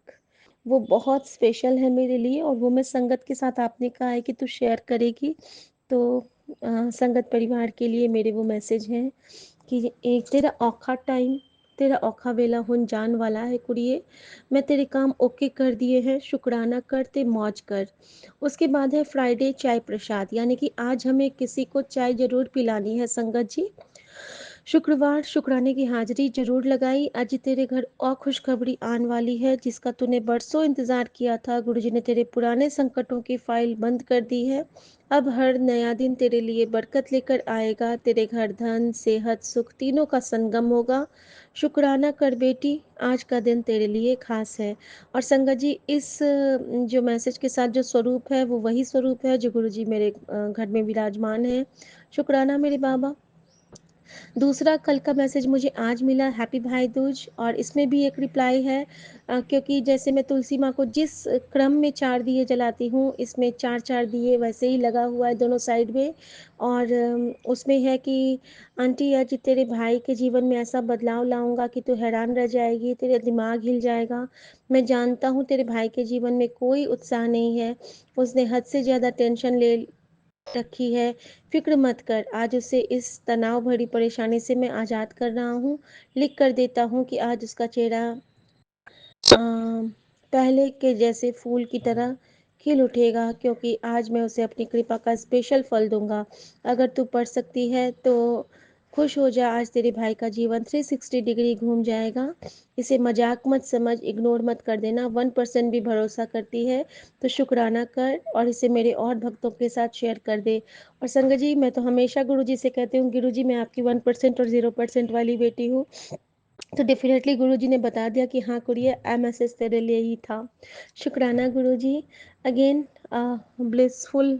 वो बहुत स्पेशल है मेरे लिए और वो मैं संगत के साथ आपने कहा है कि तू शेयर करेगी। तो संगत परिवार के लिए मेरे वो मैसेज हैं कि एक तेरा औखा टाइम, तेरा औखा वेला हुन जान वाला है कुड़िए। मैं तेरे काम ओके कर दिए हैं, शुक्राना कर ते मौज कर। उसके बाद है फ्राइडे चाय प्रसाद, यानी कि आज हमें किसी को चाय ज़रूर पिलानी है संगत जी। शुक्रवार शुक्राने की हाजिरी जरूर लगाई। आज तेरे घर और खुशखबरी आने वाली है जिसका तूने बरसों इंतजार किया था। गुरुजी ने तेरे पुराने संकटों की फाइल बंद कर दी है। अब हर नया दिन तेरे लिए बरकत लेकर आएगा। तेरे घर धन सेहत सुख तीनों का संगम होगा। शुक्राना कर बेटी, आज का दिन तेरे लिए खास है। और संगत जी, इस जो मैसेज के साथ जो स्वरूप है वो वही स्वरूप है जो गुरुजी मेरे घर में विराजमान है। शुक्राना मेरे बाबा। दूसरा कल का मैसेज मुझे आज मिला, हैप्पी भाई दूज, और इसमें भी एक रिप्लाई है। क्योंकि जैसे मैं तुलसी माँ को जिस क्रम में 4 दिए जलाती हूँ, इसमें 4-4 दिए वैसे ही लगा हुआ है दोनों साइड में। और उसमें है कि आंटी आज तेरे भाई के जीवन में ऐसा बदलाव लाऊंगा कि तू हैरान रह जाएगी, तेरा दिमाग हिल जाएगा। मैं जानता हूँ तेरे भाई के जीवन में कोई उत्साह नहीं है, उसने हद से ज़्यादा टेंशन ले रखी है। फ़िक्र मत कर, आज उसे इस तनाव भरी परेशानी से मैं आज़ाद कर रहा हूँ। लिख कर देता हूँ कि आज उसका चेहरा अ, पहले के जैसे फूल की तरह खिल उठेगा, क्योंकि आज मैं उसे अपनी कृपा का स्पेशल फल दूँगा। अगर तू पढ़ सकती है तो खुश हो जा, आज तेरे भाई का जीवन 360 डिग्री घूम जाएगा। इसे मज़ाक मत समझ, इग्नोर मत कर देना, 1% भी भरोसा करती है तो शुक्राना कर और इसे मेरे और भक्तों के साथ शेयर कर दे। और संगत जी, मैं तो हमेशा गुरुजी से कहती हूँ, गुरुजी मैं आपकी 1% और 0% वाली बेटी हूँ। तो डेफ़िनेटली गुरुजी ने बता दिया कि हाँ कुड़िए, मैसेज तेरे लिए ही था। शुक्राना गुरुजी। Again blissful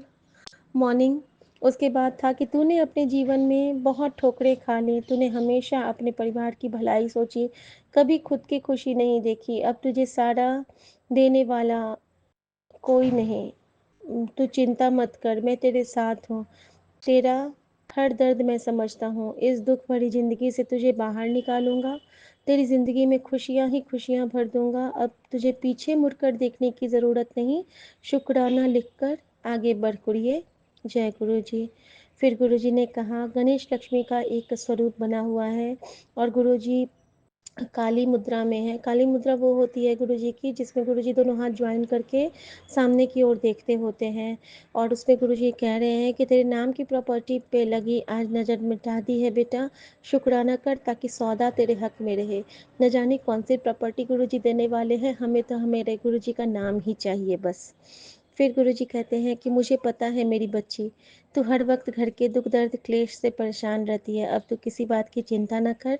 morning. उसके बाद था कि तूने अपने जीवन में बहुत ठोकरें खा ली, तूने हमेशा अपने परिवार की भलाई सोची, कभी खुद की खुशी नहीं देखी। अब तुझे सारा देने वाला कोई नहीं। तू चिंता मत कर, मैं तेरे साथ हूँ। तेरा हर दर्द मैं समझता हूँ। इस दुख भरी ज़िंदगी से तुझे बाहर निकालूँगा। तेरी ज़िंदगी में खुशियाँ ही खुशियाँ भर दूँगा। अब तुझे पीछे मुड़कर देखने की ज़रूरत नहीं। शुक्राना लिखकर आगे बढ़ कुड़िए। जय गुरु जी। फिर गुरुजी ने कहा, गणेश लक्ष्मी का एक स्वरूप बना हुआ है और गुरुजी काली मुद्रा में है। काली मुद्रा वो होती है गुरुजी की जिसमें गुरुजी दोनों हाथ ज्वाइन करके सामने की ओर देखते होते हैं। और उसमें गुरुजी कह रहे हैं कि तेरे नाम की प्रॉपर्टी पे लगी आज नज़र मिटा दी है बेटा, शुक्राना कर ताकि सौदा तेरे हक में रहे। न जाने कौन सी प्रॉपर्टी गुरुजी देने वाले हैं, हमें तो हमारे गुरुजी का नाम ही चाहिए बस। फिर गुरुजी कहते हैं कि मुझे पता है मेरी बच्ची, तू हर वक्त घर के दुख दर्द क्लेश से परेशान रहती है। अब तू किसी बात की चिंता न कर,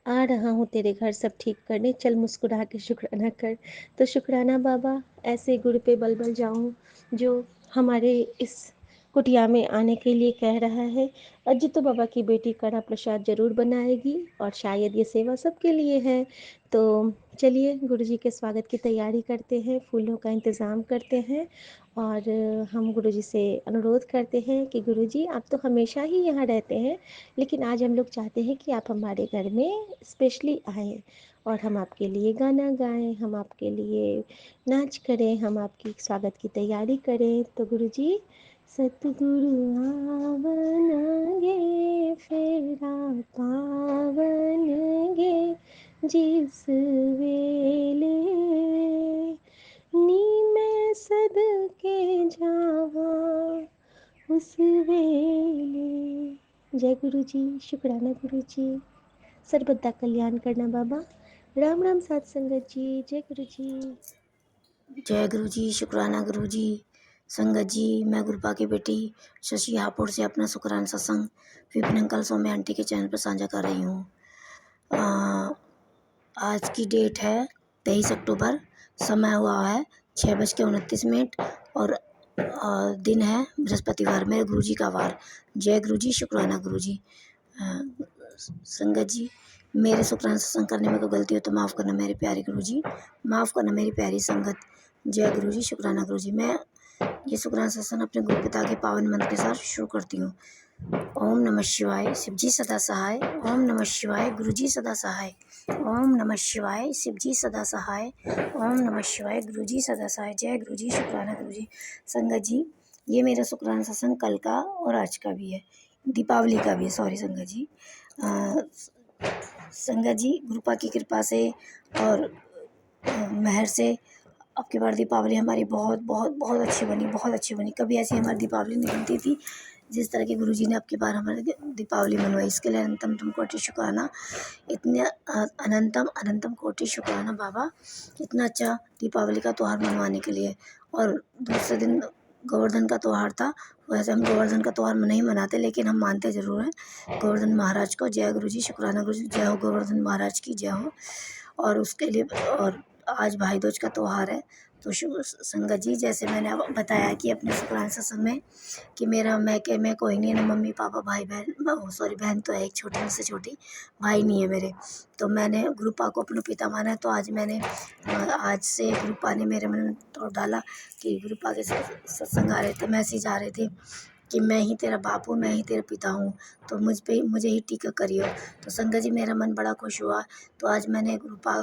आ रहा हूँ तेरे घर सब ठीक करने, चल मुस्कुरा के शुक्राना कर। तो शुक्राना बाबा, ऐसे गुरु पे बल बल जाऊँ जो हमारे इस कुटिया में आने के लिए कह रहा है। अज्जी तो बाबा की बेटी कड़ा प्रसाद जरूर बनाएगी और शायद ये सेवा सबके लिए है। तो चलिए गुरुजी के स्वागत की तैयारी करते हैं, फूलों का इंतज़ाम करते हैं और हम गुरुजी से अनुरोध करते हैं कि गुरुजी आप तो हमेशा ही यहाँ रहते हैं, लेकिन आज हम लोग चाहते हैं कि आप हमारे घर में स्पेशली आएँ और हम आपके लिए गाना गाएं, हम आपके लिए नाच करें, हम आपकी स्वागत की तैयारी करें। तो गुरुजी, सतगुरु आवन गे फेरा पावन गे, जिस वेले नी मैं सदके जावा उस वेले। जय गुरु जी। शुक्राना गुरु जी। सर्वदा कल्याण करना बाबा। राम राम सात संगत जी। जय गुरु जी। जय गुरु जी। शुक्राना गुरु जी। संगत जी, मैं गुरपा की बेटी शशि हापुड़ से अपना शुक्राना सत्संग विपिन अंकल सौम्य आंटी के चैनल पर साझा कर रही हूँ। आज की डेट है 23 अक्टूबर। समय हुआ है 6:29 और दिन है बृहस्पतिवार, मेरे गुरु जी का वार। जय गुरु जी। शुक्राना गुरु जी। संगत जी, मेरे शुक्राना सत्संग करने में कोई गलती हो तो माफ़ करना मेरे प्यारे गुरु जी, माफ़ करना मेरी प्यारी संगत। जय गुरु जी। शुक्राना गुरु जी। मैं ये शुक्राना सत्संग अपने गुरु पिता के पावन मंत्र के साथ शुरू करती हूँ। ओम नमः शिवाय, शिवजी सदा सहाय। ओम नमः शिवाय, गुरुजी सदा सहाय। ओम नमः शिवाय, शिवजी सदा सहाय। ओम नमः शिवाय, गुरुजी सदा सहाय। जय गुरुजी, शुक्राना गुरुजी। संगत जी, ये मेरा शुक्राना सत्संग कल का और आज का भी है, दीपावली का भी है। सॉरी संगत जी। संगत जी, गुरुपा की कृपा से और मेहर से अब की बार दीपावली हमारी बहुत बहुत बहुत अच्छी बनी, बहुत अच्छी बनी। कभी ऐसी हमारी दीपावली नहीं बनती थी जिस तरह की गुरुजी ने अब की बार हमारी दीपावली मनवाई। इसके लिए अनंतम तुम कोटि शुक्राना। इतने अनंतम अनंतम कोटि शुक्राना बाबा, इतना अच्छा दीपावली का त्यौहार मनवाने के लिए। और दूसरे दिन गोवर्धन का त्यौहार था। वैसे हम गोवर्धन का त्यौहार नहीं मनाते, लेकिन हम मानते ज़रूर हैं गोवर्धन महाराज को। जय गुरुजी, शुक्राना गुरुजी। जय हो गोवर्धन महाराज की, जय हो। और उसके लिए और आज भाई दूज का त्यौहार है। तो शुभ संगत जी, जैसे मैंने अब बताया कि अपने शुक्राना सत्संग में कि मैं कोई नहीं है, ना मम्मी पापा भाई बहन, सॉरी बहन तो है एक छोटी, मुझसे छोटी, भाई नहीं है मेरे। तो मैंने गुरुपा को अपना पिता माना है। तो आज मैंने आज से गुरुपा ने मेरे मन में तोड़ डाला कि गुरुपा के सत्संग आ रहे थे, मैसेज आ रहे थे कि मैं ही तेरा बाप हूँ, मैं ही तेरा पिता हूँ, तो मुझे ही टीका करियो। तो संगत जी, मेरा मन बड़ा खुश हुआ। तो आज मैंने गुरुपा,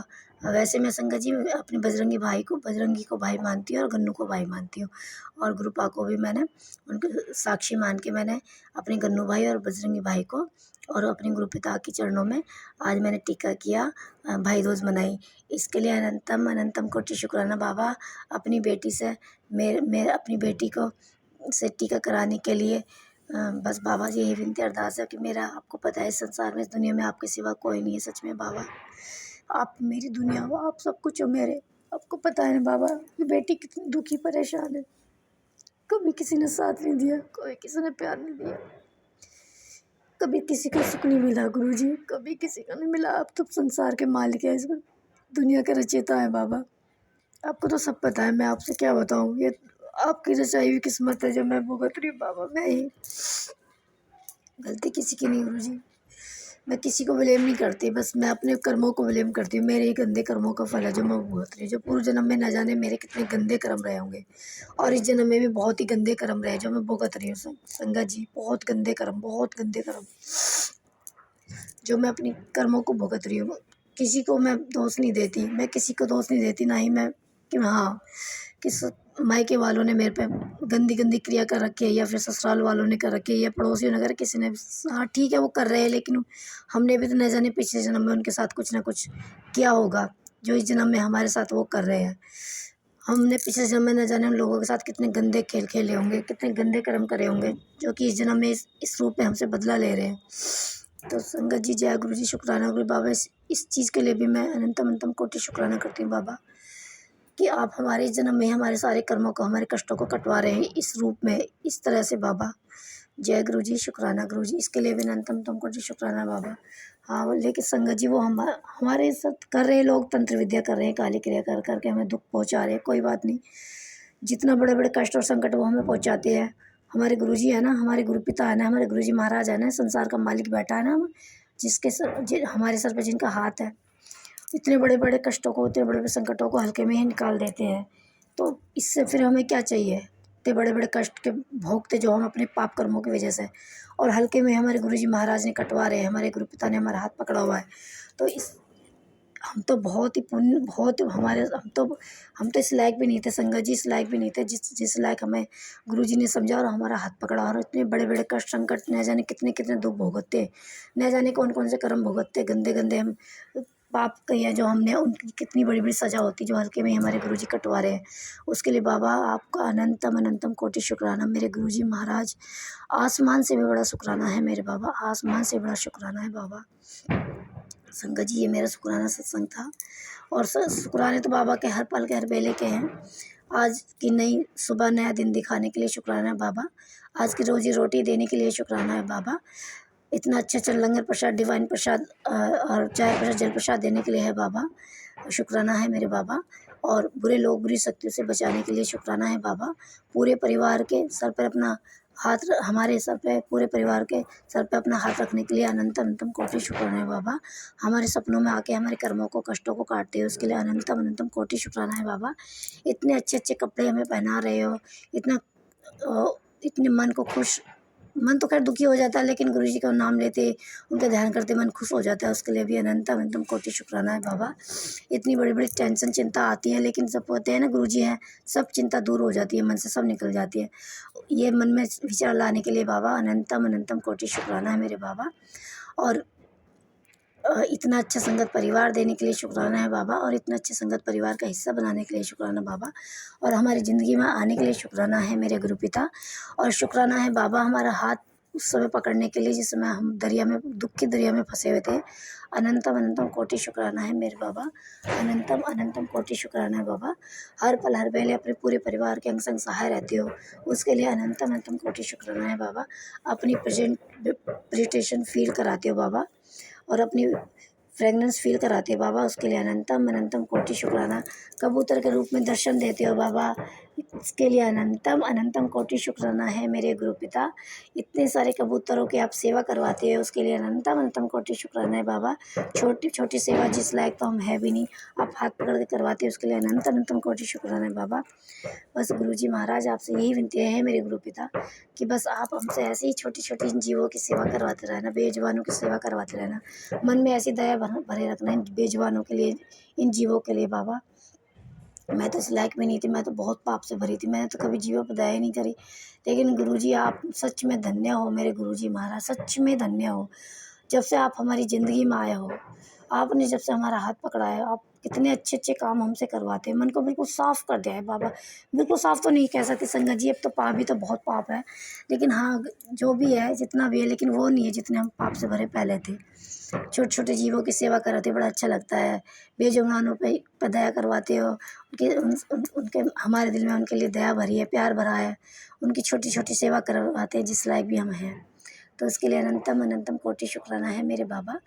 वैसे मैं संगत जी अपने बजरंगी को भाई मानती हूँ और गन्नू को भाई मानती हूँ। और गुरुपा को भी मैंने उनके साक्षी मान के मैंने अपने गन्नू भाई और बजरंगी भाई को और अपने गुरु पिता के चरणों में आज मैंने टीका किया, भाई दूज मनाई। इसके लिए अनंतम अनंतम कोटि शुक्राना बाबा। अपनी बेटी से मेरे अपनी बेटी को से टीका कराने के लिए बस बाबा जी यही विनती अरदास है कि मेरा, आपको पता है इस संसार में, इस दुनिया में आपके सिवा कोई नहीं है। सच में बाबा, आप मेरी दुनिया हो, आप सब कुछ हो मेरे। आपको पता है ना बाबा, ये बेटी कितनी दुखी परेशान है। कभी किसी ने साथ नहीं दिया, कभी किसी ने प्यार नहीं दिया, कभी किसी को सुख नहीं मिला गुरुजी, कभी किसी को नहीं मिला। आप तो संसार के मालिक है, इसमें दुनिया के रचयिता है बाबा। आपको तो सब पता है, मैं आपसे क्या बताऊँ। ये आपकी रचाई हुई किस्मत है जो मैं भुगत रही हूँ बाबा। मैं ही, गलती किसी की नहीं गुरुजी। मैं किसी को ब्लेम नहीं करती, बस मैं अपने कर्मों को ब्लेम करती हूँ। मेरे ही गंदे कर्मों का फल है जो मैं भुगत रही हूँ। जो पूर्व जन्म में न जाने मेरे कितने गंदे कर्म रहे होंगे, और इस जन्म में भी बहुत ही गंदे कर्म रहे जो मैं भुगत रही हूँ। संगत जी, बहुत गंदे कर्म, बहुत गंदे कर्म जो मैं अपनी कर्मों को भुगत रही हूँ। किसी को मैं दोष नहीं देती, मैं किसी को दोष नहीं देती, ना ही मैं कि हाँ किस मायके वालों ने मेरे पे गंदी गंदी क्रिया कर रखी है, या फिर ससुराल वालों ने कर रखी है, या पड़ोसियों ने कर, किसी ने। हाँ ठीक है, वो कर रहे हैं, लेकिन हमने भी तो न जाने पिछले जन्म में उनके साथ कुछ ना कुछ किया होगा जो इस जन्म में हमारे साथ वो कर रहे हैं। हमने पिछले जन्म में न जाने उन लोगों के साथ कितने गंदे खेल खेले होंगे, कितने गंदे कर्म करे होंगे, जो कि इस जन्म में इस रूप में हमसे बदला ले रहे हैं। तो संगत जी, जय गुरु जी, शुक्राना गुरु बाबा। इस चीज़ के लिए भी मैं अनंतम अनंतम कोटि शुक्राना करती हूँ बाबा, कि आप हमारे जन्म में हमारे सारे कर्मों को, हमारे कष्टों को कटवा रहे हैं इस रूप में, इस तरह से बाबा। जय गुरु जी, शुक्राना गुरु जी। इसके लिए भी अनंतम तुमको जी शुक्राना बाबा। हाँ, लेकिन संगत जी, वो हमारे साथ कर रहे लोग, तंत्र विद्या कर रहे हैं, काली क्रिया कर करके हमें दुख पहुँचा रहे हैं। कोई बात नहीं, जितना बड़े बड़े कष्ट और संकट वो हमें पहुँचाते हैं, हमारे गुरुजी है ना, हमारे गुरु पिता है ना, हमारे गुरुजी महाराज है ना, संसार का मालिक बैठा है ना, जिसके हमारे सर पे जिनका हाथ है, इतने बड़े बड़े कष्टों को, इतने बड़े बड़े संकटों को हल्के में ही निकाल देते हैं। तो इससे फिर हमें क्या चाहिए। इतने बड़े बड़े कष्ट के भोगते जो हम अपने पाप कर्मों की वजह से, और हल्के में हमारे गुरुजी महाराज ने कटवा रहे हैं, हमारे गुरु पिता ने हमारा हाथ पकड़ा हुआ है। तो इस हम तो बहुत ही पुण्य, बहुत हमारे हम तो इस लायक भी नहीं थे संगत जी, इस लायक भी नहीं थे जिस लायक हमें गुरुजी ने समझा और हमारा हाथ पकड़ा। और इतने बड़े बड़े कष्ट संकट, न जाने कितने कितने दुख भुगतते, न जाने कौन कौन से कर्म भुगतते, गंदे गंदे हम पाप कहिए जो हमने, उनकी कितनी बड़ी बड़ी सज़ा होती जो हल्के में हमारे गुरुजी कटवा रहे हैं। उसके लिए बाबा आपका अनंतम अनंतम कोटि शुक्राना मेरे गुरुजी महाराज। आसमान से भी बड़ा शुक्राना है मेरे बाबा, आसमान से बड़ा शुक्राना है बाबा। संगत जी, ये मेरा शुक्राना सत्संग था। और शुक्राने तो बाबा के हर पल के हर बेले के हैं। आज की नई सुबह, नया दिन दिखाने के लिए शुक्राना है बाबा। आज की रोजी रोटी देने के लिए शुक्राना है बाबा। इतना अच्छा अच्छा लंगर प्रसाद, डिवाइन प्रसाद और चाय प्रसाद, जल प्रसाद देने के लिए है बाबा, शुक्राना है मेरे बाबा। और बुरे लोग, बुरी शक्तियों से बचाने के लिए शुक्राना है बाबा। पूरे परिवार के सर पर अपना हमारे सर पे, पूरे परिवार के सर पे अपना हाथ रखने के लिए अनंत अनंतम कोटि शुक्राना है बाबा। हमारे सपनों में आके हमारे कर्मों को, कष्टों को काटते हो, उसके लिए अनंतम अनंतम कोटि शुक्राना है बाबा। इतने अच्छे अच्छे कपड़े हमें पहना रहे हो, इतना इतने मन को खुश मन तो खैर दुखी हो जाता है, लेकिन गुरुजी का नाम लेते, उनका ध्यान करते मन खुश हो जाता है। उसके लिए भी अनंतम अनंतम कोटि शुक्राना है बाबा। इतनी बड़ी-बड़ी टेंशन चिंता आती है, लेकिन जब होते हैं ना गुरुजी हैं, सब चिंता दूर हो जाती है, मन से सब निकल जाती है। ये मन में विचार लाने के लिए बाबा अनंतम अनंतम कोटि शुक्राना है मेरे बाबा। और इतना अच्छा संगत परिवार देने के लिए शुक्राना है बाबा, और इतना अच्छे संगत परिवार का हिस्सा बनाने के लिए शुक्राना बाबा, और हमारी ज़िंदगी में आने के लिए शुक्राना है मेरे गुरु पिता। और शुक्राना है बाबा हमारा हाथ उस समय पकड़ने के लिए जिस समय हम दरिया में, दुख की दरिया में फंसे हुए थे। अनंतम अनंतम कोटि शुक्राना है मेरे बाबा। अनंतम अनंतम कोटि शुक्राना है बाबा। हर पल हर पहले अपने पूरे परिवार के अंग संग सहाय रहते हो, उसके लिए अनंतम अनंतम कोटि शुक्राना है बाबा। अपनी प्रेजेंटेशन फील कराते हो बाबा, और अपनी फ्रेगनेंस फील कराते हो बाबा, उसके लिए अनंतम अनंतम कोटि शुक्राना। कबूतर के रूप में दर्शन देते हो बाबा, इसके लिए अनंतम अनंतम कोटि शुक्राना है मेरे गुरु पिता। इतने सारे कबूतरों की आप सेवा करवाते हो, उसके लिए अनंतम अनंतम कोटि शुक्राना है बाबा। छोटी छोटी सेवा जिस लायक तो हम है भी नहीं, आप हाथ पकड़ के करवाते हो, उसके लिए अनंत अनंतम कोटि शुक्राना है बाबा। बस गुरुजी महाराज आपसे यही विनती है मेरे गुरु पिता, कि बस आप हमसे ऐसे ही छोटी छोटी इन जीवों की सेवा करवाते रहना, बेजुबानों की सेवा करवाते रहना। मन में ऐसी दया भरे रखना इन बेजुबानों के लिए, इन जीवों के लिए बाबा। मैं तो इस लायक भी नहीं थी, मैं तो बहुत पाप से भरी थी, मैंने तो कभी जीवों पर दया ही नहीं करी। लेकिन गुरुजी आप सच में धन्य हो मेरे गुरुजी महाराज, सच में धन्य हो। जब से आप हमारी ज़िंदगी में आए हो, आपने जब से हमारा हाथ पकड़ा है, आप कितने अच्छे अच्छे काम हमसे करवाते हैं। मन को बिल्कुल साफ़ कर दिया है बाबा। बिल्कुल साफ़ तो नहीं कह सकती संगत जी, अब तो पाप भी तो बहुत पाप है, लेकिन हाँ जो भी है जितना भी है, लेकिन वो नहीं है जितने हम पाप से भरे पहले थे। छोटे छोटे जीवों की सेवा कराते बड़ा अच्छा लगता है। बेजुबानों पे दया करवाते हो, उनके हमारे दिल में उनके लिए दया भरी है, प्यार भरा है। उनकी छोटी छोटी सेवा करवाते हैं जिस लायक भी हम हैं, तो उसके लिए अनंतम अनंतम कोटि शुक्राना है मेरे बाबा।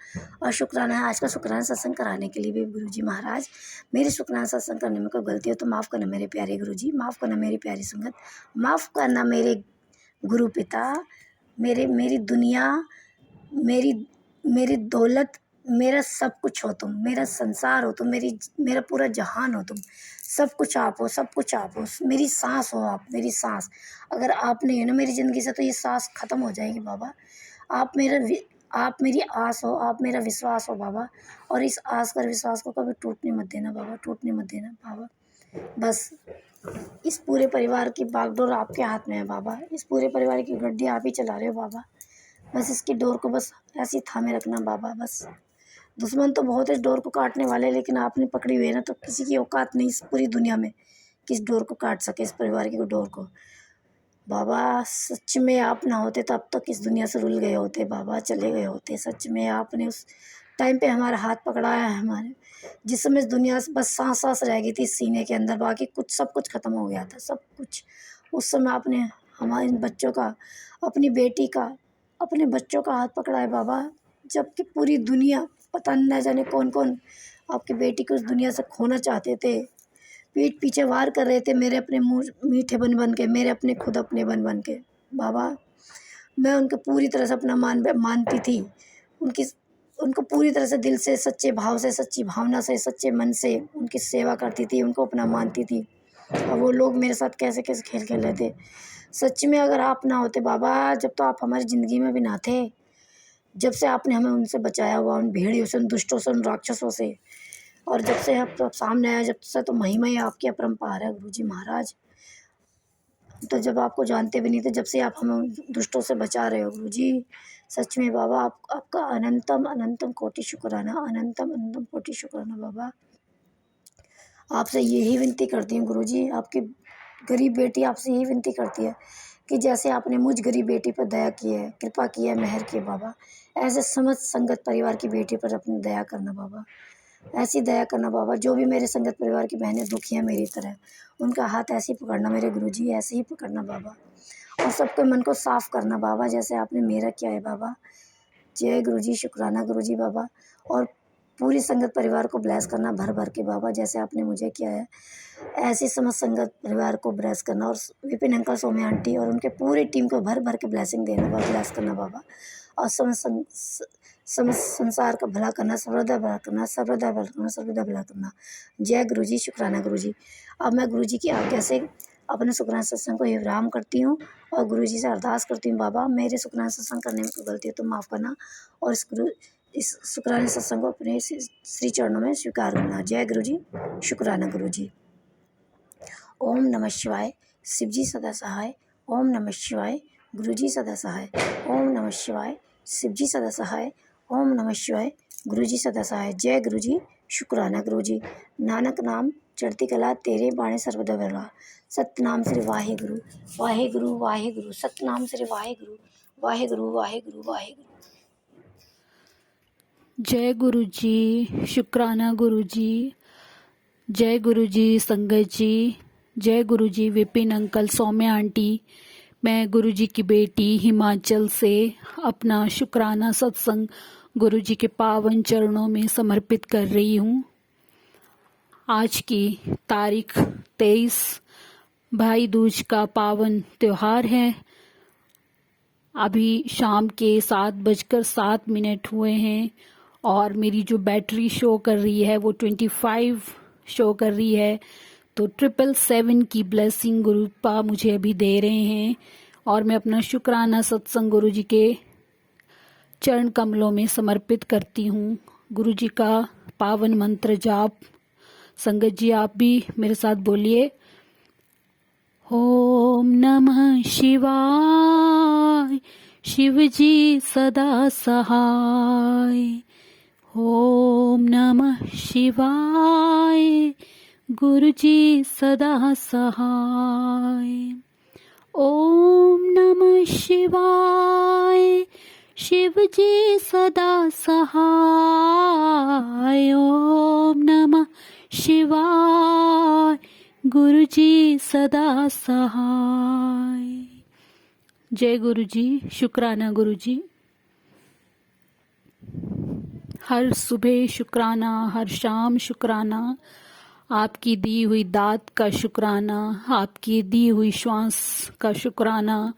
और शुक्राना है आज का शुक्राना सत्संग कराने के लिए भी गुरुजी महाराज। मेरे शुक्राना सत्संग करने में कोई गलती हो तो माफ़ करना मेरे प्यारे गुरुजी, माफ़ करना मेरी प्यारी संगत, माफ़ करना मेरे गुरु पिता। मेरी दुनिया, मेरी मेरी दौलत, मेरा सब कुछ हो तुम, मेरा संसार हो तुम, मेरा पूरा जहान हो तुम। सब कुछ आप हो, सब कुछ आप हो, मेरी सांस हो आप, मेरी सांस। अगर आप नहीं हो ना मेरी ज़िंदगी से तो ये सांस ख़त्म हो जाएगी बाबा। आप मेरी आस हो, आप मेरा विश्वास हो बाबा। और इस आस और विश्वास को कभी टूटने मत देना बाबा, टूटने मत देना बाबा। बस इस पूरे परिवार की बागडोर आपके हाथ में है बाबा, इस पूरे परिवार की गड्डी आप ही चला रहे हो बाबा। बस इसकी डोर को बस ऐसे ही थामे रखना बाबा। बस दुश्मन तो बहुत है इस डोर को काटने वाले, लेकिन आपने पकड़ी हुई है ना, तो किसी की औकात नहीं इस पूरी दुनिया में कि इस डोर को काट सके, इस परिवार की डोर को। बाबा सच में आप ना होते तो अब तक इस दुनिया से रुल गए होते बाबा, चले गए होते। सच में आपने उस टाइम पे हमारा हाथ पकड़ाया है हमारे, जिस समय इस दुनिया से बस सांस सांस रह गई थी सीने के अंदर, बाकी कुछ सब कुछ ख़त्म हो गया था, सब कुछ। उस समय आपने हमारे बच्चों का, अपनी बेटी का, अपने बच्चों का हाथ पकड़ा है बाबा, जबकि पूरी दुनिया पता न जाने कौन कौन आपकी बेटी को उस दुनिया से खोना चाहते थे, पीठ पीछे वार कर रहे थे, मेरे अपने मुँह मीठे बन बन के, मेरे अपने खुद अपने बन बन के बाबा। मैं उनको पूरी तरह से अपना मानती थी, उनकी उनको पूरी तरह से दिल से, सच्चे भाव से, सच्ची भावना से, सच्चे मन से उनकी सेवा करती थी, उनको अपना मानती थी। और वो लोग मेरे साथ कैसे कैसे खेल खेल रहे थे। सच में अगर आप ना होते बाबा, जब तो आप हमारी ज़िंदगी में भी ना थे, जब से आपने हमें उनसे बचाया हुआ, उन भेड़ियों से, उन दुष्टों से, उन राक्षसों से, और जब से आप तो सामने आया, जब से तो महिमा ही आपकी अपरंपार है गुरुजी महाराज। तो जब आपको जानते भी नहीं थे, जब से आप हमें दुष्टों से बचा रहे हो गुरुजी। सच में बाबा आपका अनंतम अनंतम कोटि शुक्राना, अनंतम अनंतम कोटि शुक्राना बाबा। आपसे यही विनती करती हूँ गुरुजी, आपकी गरीब बेटी आपसे यही विनती करती है कि जैसे आपने मुझ गरीब बेटी पर दया की है, कृपा की है, मेहर की है बाबा, ऐसे समस्त संगत परिवार की बेटी पर अपनी दया करना बाबा। ऐसी दया करना बाबा, जो भी मेरे संगत परिवार की बहनें दुखी हैं मेरी तरह, उनका हाथ ऐसे ही पकड़ना मेरे गुरुजी, ऐसे ही पकड़ना बाबा। और सबके मन को साफ़ करना बाबा, जैसे आपने मेरा किया है बाबा। जय गुरुजी, शुक्राना गुरुजी बाबा। और पूरी संगत परिवार को ब्लेस करना भर भर के बाबा, जैसे आपने मुझे किया है, ऐसी समस्त संगत परिवार को ब्लेस करना। और विपिन अंकल, सौम्या आंटी और उनके पूरी टीम को भर भर के ब्लेसिंग देना बाबा, ब्लेस करना बाबा। और समस्त संसार का भला करना, सर्वदा भला करना, सर्वदा भला करना, सर्वदा भला करना। जय गुरुजी, शुक्राना गुरुजी। अब मैं गुरुजी की आज्ञा से अपने शुक्राना सत्संग को विराम करती हूँ और गुरुजी से अरदास करती हूँ, बाबा मेरे शुक्राना सत्संग करने में कोई गलती है तो माफ़ करना और इस शुक्राना सत्संग को अपने श्री चरणों में स्वीकार करना। जय गुरु जी, शुक्राना गुरु जी। ओम नमः शिवाय, शिव जी सदा सहाय। ओम नमः शिवाय, गुरु जी सदा सहाय। ओम नमः शिवाय, शिव जी सदा सहाय। ओम नमः शिवाय, गुरु जी सदा सहाय। जय गुरु जी, शुक्राना गुरु जी। नानक नाम चढ़ती कला, तेरे बाणे सर्वदा बरवा। सतनाम श्री वाहे गुरु, वाहे गुरु, वाहे गुरु। सतनाम श्री वाहे गुरु, वाहे गुरु, वाहे गुरु, वाहे गुरु। जय गुरु जी, शुक्राना गुरु जी। जय गुरु जी संगत जी। जय गुरु जी विपिन अंकल, सौम्या आंटी। मैं गुरु जी की बेटी हिमाचल से अपना शुक्राना सत्संग गुरु जी के पावन चरणों में समर्पित कर रही हूँ। आज की तारीख 23 भाई दूज का पावन त्योहार है। अभी शाम के 7:07 हुए हैं और मेरी जो बैटरी शो कर रही है वो 25 शो कर रही है। तो 777 की ब्लेसिंग गुरुपा मुझे अभी दे रहे हैं और मैं अपना शुक्राना सत्संग गुरु जी के चरण कमलों में समर्पित करती हूँ। गुरु जी का पावन मंत्र जाप। संगत जी आप भी मेरे साथ बोलिए। ओम नमः शिवाय, शिव जी सदा सहाय। ओम नमः शिवाय, गुरु जी सदा सहाय। ओम नमः शिवाय, शिव जी सदा सहाय। ओम नमः शिवाय, गुरु जी सदा सहाय। जय गुरु जी, शुक्राना गुरु जी। हर सुबह शुक्राना, हर शाम शुक्राना। आपकी दी हुई दात का शुक्राना, आपकी दी हुई श्वास का शुक्राना,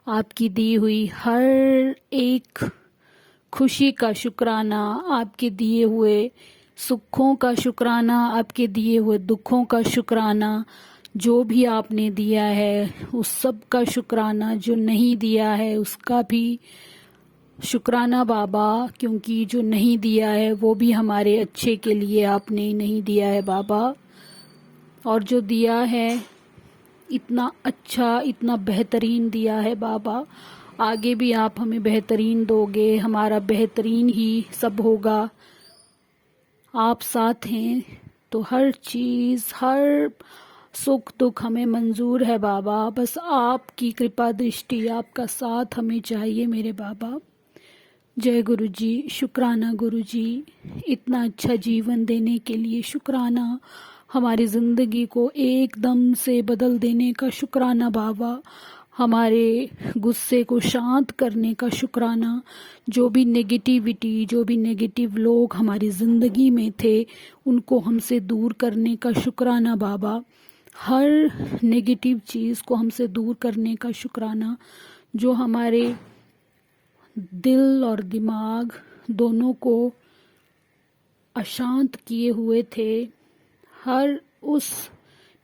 आपकी दी हुई हर एक खुशी का शुक्राना, आपके दिए हुए सुखों का शुक्राना, आपके दिए हुए दुखों का शुक्राना। जो भी आपने दिया है उस सब का शुक्राना, जो नहीं दिया है उसका भी शुक्राना बाबा, क्योंकि जो नहीं दिया है वो भी हमारे अच्छे के लिए आपने नहीं दिया है बाबा। और जो दिया है इतना अच्छा, इतना बेहतरीन दिया है बाबा। आगे भी आप हमें बेहतरीन दोगे, हमारा बेहतरीन ही सब होगा। आप साथ हैं तो हर चीज़, हर सुख दुख हमें मंजूर है बाबा। बस आपकी कृपा दृष्टि, आपका साथ हमें चाहिए मेरे बाबा। जय गुरु जी, शुक्राना गुरु जी। इतना अच्छा जीवन देने के लिए शुक्राना। हमारी ज़िंदगी को एकदम से बदल देने का शुक्राना बाबा। हमारे गुस्से को शांत करने का शुक्राना। जो भी नेगेटिविटी, जो भी नेगेटिव लोग हमारी ज़िंदगी में थे उनको हमसे दूर करने का शुक्राना बाबा। हर नेगेटिव चीज़ को हमसे दूर करने का शुक्राना। जो हमारे दिल और दिमाग दोनों को अशांत किए हुए थे, हर उस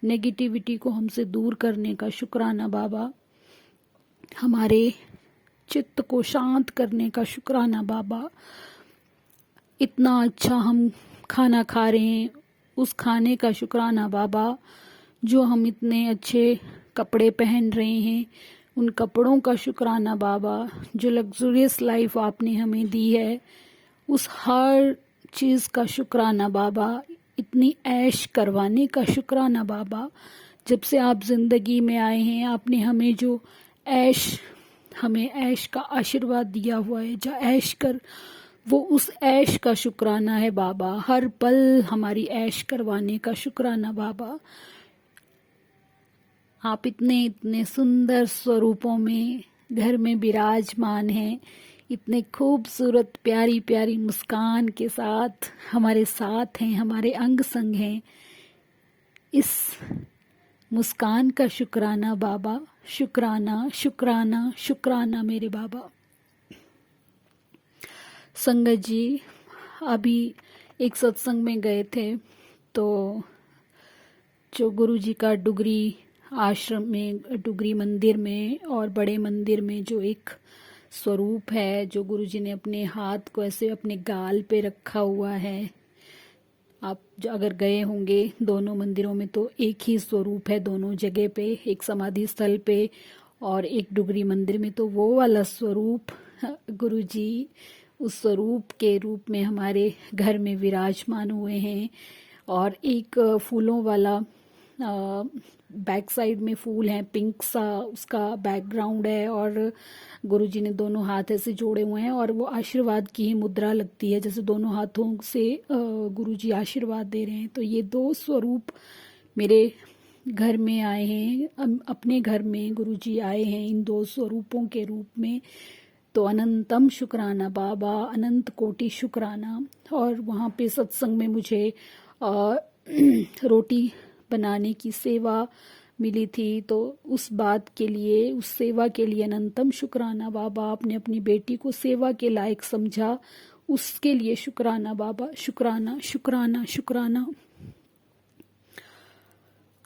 नेगेटिविटी को हमसे दूर करने का शुक्राना बाबा। हमारे चित्त को शांत करने का शुक्राना बाबा। इतना अच्छा हम खाना खा रहे हैं उस खाने का शुक्राना बाबा। जो हम इतने अच्छे कपड़े पहन रहे हैं उन कपड़ों का शुक्राना बाबा। जो लग्जरियस लाइफ आपने हमें दी है उस हर चीज़ का शुक्राना बाबा। इतनी ऐश करवाने का शुक्राना बाबा। जब से आप ज़िंदगी में आए हैं आपने हमें जो हमें ऐश का आशीर्वाद दिया हुआ है, जो ऐश कर, वो उस ऐश का शुक्राना है बाबा। हर पल हमारी ऐश करवाने का शुक्राना बाबा। आप इतने इतने सुंदर स्वरूपों में घर में विराजमान हैं। इतने खूबसूरत प्यारी प्यारी मुस्कान के साथ हैं, हमारे अंग संग हैं। इस मुस्कान का शुक्राना बाबा। शुक्राना शुक्राना शुक्राना मेरे बाबा। संगत जी अभी एक सत्संग में गए थे तो जो गुरु जी का डुगरी आश्रम में, डुगरी मंदिर में और बड़े मंदिर में जो एक स्वरूप है, जो गुरुजी ने अपने हाथ को ऐसे अपने गाल पे रखा हुआ है। आप जो अगर गए होंगे दोनों मंदिरों में तो एक ही स्वरूप है दोनों जगह पे, एक समाधि स्थल पे और एक डुगरी मंदिर में। तो वो वाला स्वरूप गुरुजी उस स्वरूप के रूप में हमारे घर में विराजमान हुए हैं। और एक फूलों वाला बैक साइड में फूल हैं, पिंक सा उसका बैकग्राउंड है, और गुरुजी ने दोनों हाथ ऐसे जोड़े हुए हैं और वो आशीर्वाद की ही मुद्रा लगती है, जैसे दोनों हाथों से गुरुजी आशीर्वाद दे रहे हैं। तो ये दो स्वरूप मेरे घर में आए हैं, अपने घर में गुरुजी आए हैं इन दो स्वरूपों के रूप में। तो अनंतम शुक्राना बाबा, अनंत कोटि शुक्राना। और वहाँ पे सत्संग में मुझे रोटी बनाने की सेवा मिली थी, तो उस बात के लिए, उस सेवा के लिए अनंतम शुक्राना बाबा। आपने अपनी बेटी को सेवा के लायक समझा, उसके लिए शुक्राना बाबा, शुक्राना शुक्राना शुक्राना।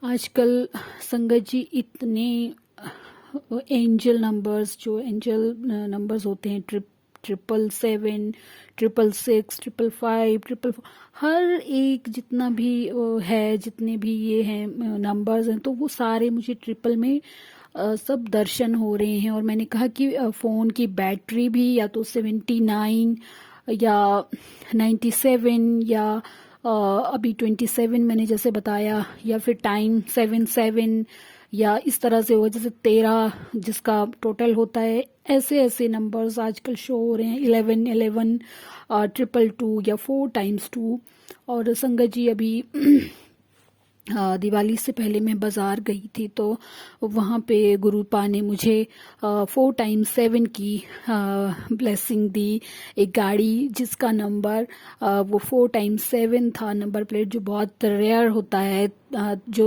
आजकल संगत जी इतने एंजल नंबर्स, जो एंजल नंबर्स होते हैं, 777, 666, 555, हर एक जितना भी है, जितने भी ये हैं नंबर्स हैं, तो वो सारे मुझे ट्रिपल में सब दर्शन हो रहे हैं। और मैंने कहा कि फ़ोन की बैटरी भी या तो 79 या 97 या अभी 27 मैंने जैसे बताया, या फिर टाइम 77 या इस तरह से होगा, जैसे 13 जिसका टोटल होता है, ऐसे ऐसे नंबर्स आजकल शो हो रहे हैं, 11 11, 222 या 4x2। और संगत जी अभी दिवाली से पहले मैं बाज़ार गई थी, तो वहाँ पे गुरुपा ने मुझे 4x7 की ब्लेसिंग दी। एक गाड़ी जिसका नंबर वो 4x7 था, नंबर प्लेट, जो बहुत रेयर होता है। जो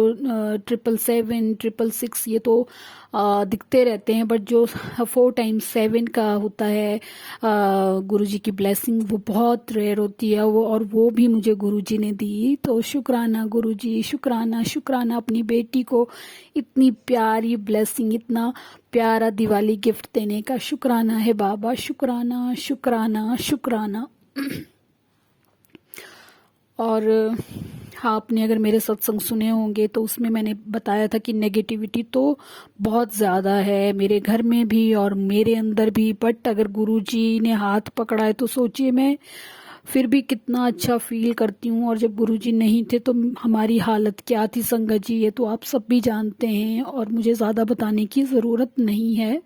777, 666 ये तो दिखते रहते हैं, बट जो 4x7 का होता है गुरुजी की ब्लेसिंग, वो बहुत रेयर होती है वो, और वो भी मुझे गुरुजी ने दी। तो शुक्राना गुरुजी, शुक्राना शुक्राना अपनी बेटी को इतनी प्यारी ब्लेसिंग, इतना प्यारा दिवाली गिफ्ट देने का शुक्राना है बाबा, शुक्राना शुक्राना शुक्राना। और हाँ, आपने अगर मेरे सत्संग सुने होंगे तो उसमें मैंने बताया था कि नेगेटिविटी तो बहुत ज़्यादा है मेरे घर में भी और मेरे अंदर भी, बट अगर गुरुजी ने हाथ पकड़ा है तो सोचिए मैं फिर भी कितना अच्छा फील करती हूँ। और जब गुरुजी नहीं थे तो हमारी हालत क्या थी संगत जी, ये तो आप सब भी जानते हैं और मुझे ज़्यादा बताने की ज़रूरत नहीं है।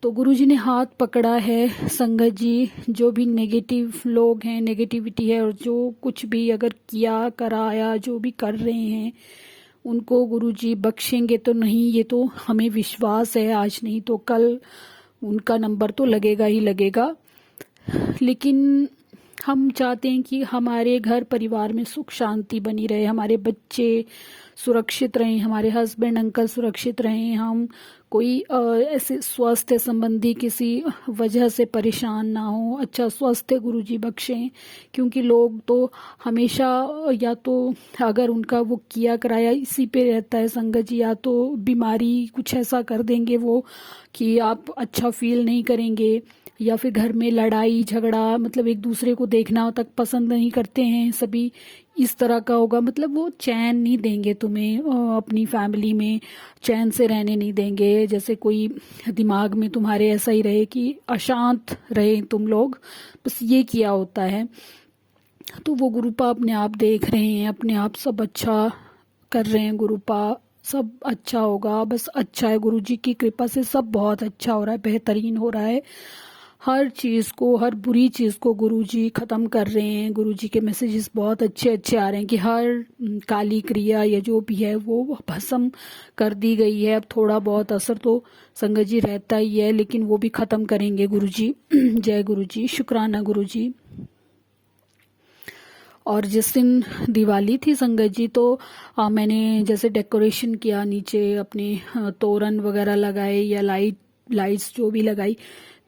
तो गुरुजी ने हाथ पकड़ा है संगत जी। जो भी नेगेटिव लोग हैं, नेगेटिविटी है, और जो कुछ भी अगर किया कराया जो भी कर रहे हैं, उनको गुरुजी बख्शेंगे तो नहीं, ये तो हमें विश्वास है। आज नहीं तो कल उनका नंबर तो लगेगा ही लगेगा। लेकिन हम चाहते हैं कि हमारे घर परिवार में सुख शांति बनी रहे, हमारे बच्चे सुरक्षित रहें, हमारे हस्बैंड अंकल सुरक्षित रहें, हम कोई ऐसे स्वास्थ्य संबंधी किसी वजह से परेशान ना हो, अच्छा स्वास्थ्य गुरुजी बख्शें। क्योंकि लोग तो हमेशा या तो अगर उनका वो किया कराया इसी पे रहता है संगत जी, या तो बीमारी कुछ ऐसा कर देंगे वो कि आप अच्छा फील नहीं करेंगे, या फिर घर में लड़ाई झगड़ा, मतलब एक दूसरे को देखना तक पसंद नहीं करते हैं सभी, इस तरह का होगा। मतलब वो चैन नहीं देंगे तुम्हें, अपनी फैमिली में चैन से रहने नहीं देंगे। जैसे कोई दिमाग में तुम्हारे ऐसा ही रहे कि अशांत रहे तुम लोग, बस ये किया होता है। तो वो गुरुपा अपने आप देख रहे हैं, अपने आप सब अच्छा कर रहे हैं गुरुपा, सब अच्छा होगा, बस अच्छा है। गुरुजी की कृपा से सब बहुत अच्छा हो रहा है, बेहतरीन हो रहा है। हर चीज़ को, हर बुरी चीज़ को गुरुजी ख़त्म कर रहे हैं। गुरुजी के मैसेजेस बहुत अच्छे अच्छे आ रहे हैं कि हर काली क्रिया या जो भी है वो भस्म कर दी गई है। अब थोड़ा बहुत असर तो संगत जी रहता ही है, लेकिन वो भी ख़त्म करेंगे गुरुजी। जय गुरुजी, शुक्राना गुरुजी। और जिस दिन दिवाली थी संगत जी, तो मैंने जैसे डेकोरेशन किया, नीचे अपने तोरण वगैरह लगाए या लाइट लाइट्स जो भी लगाई,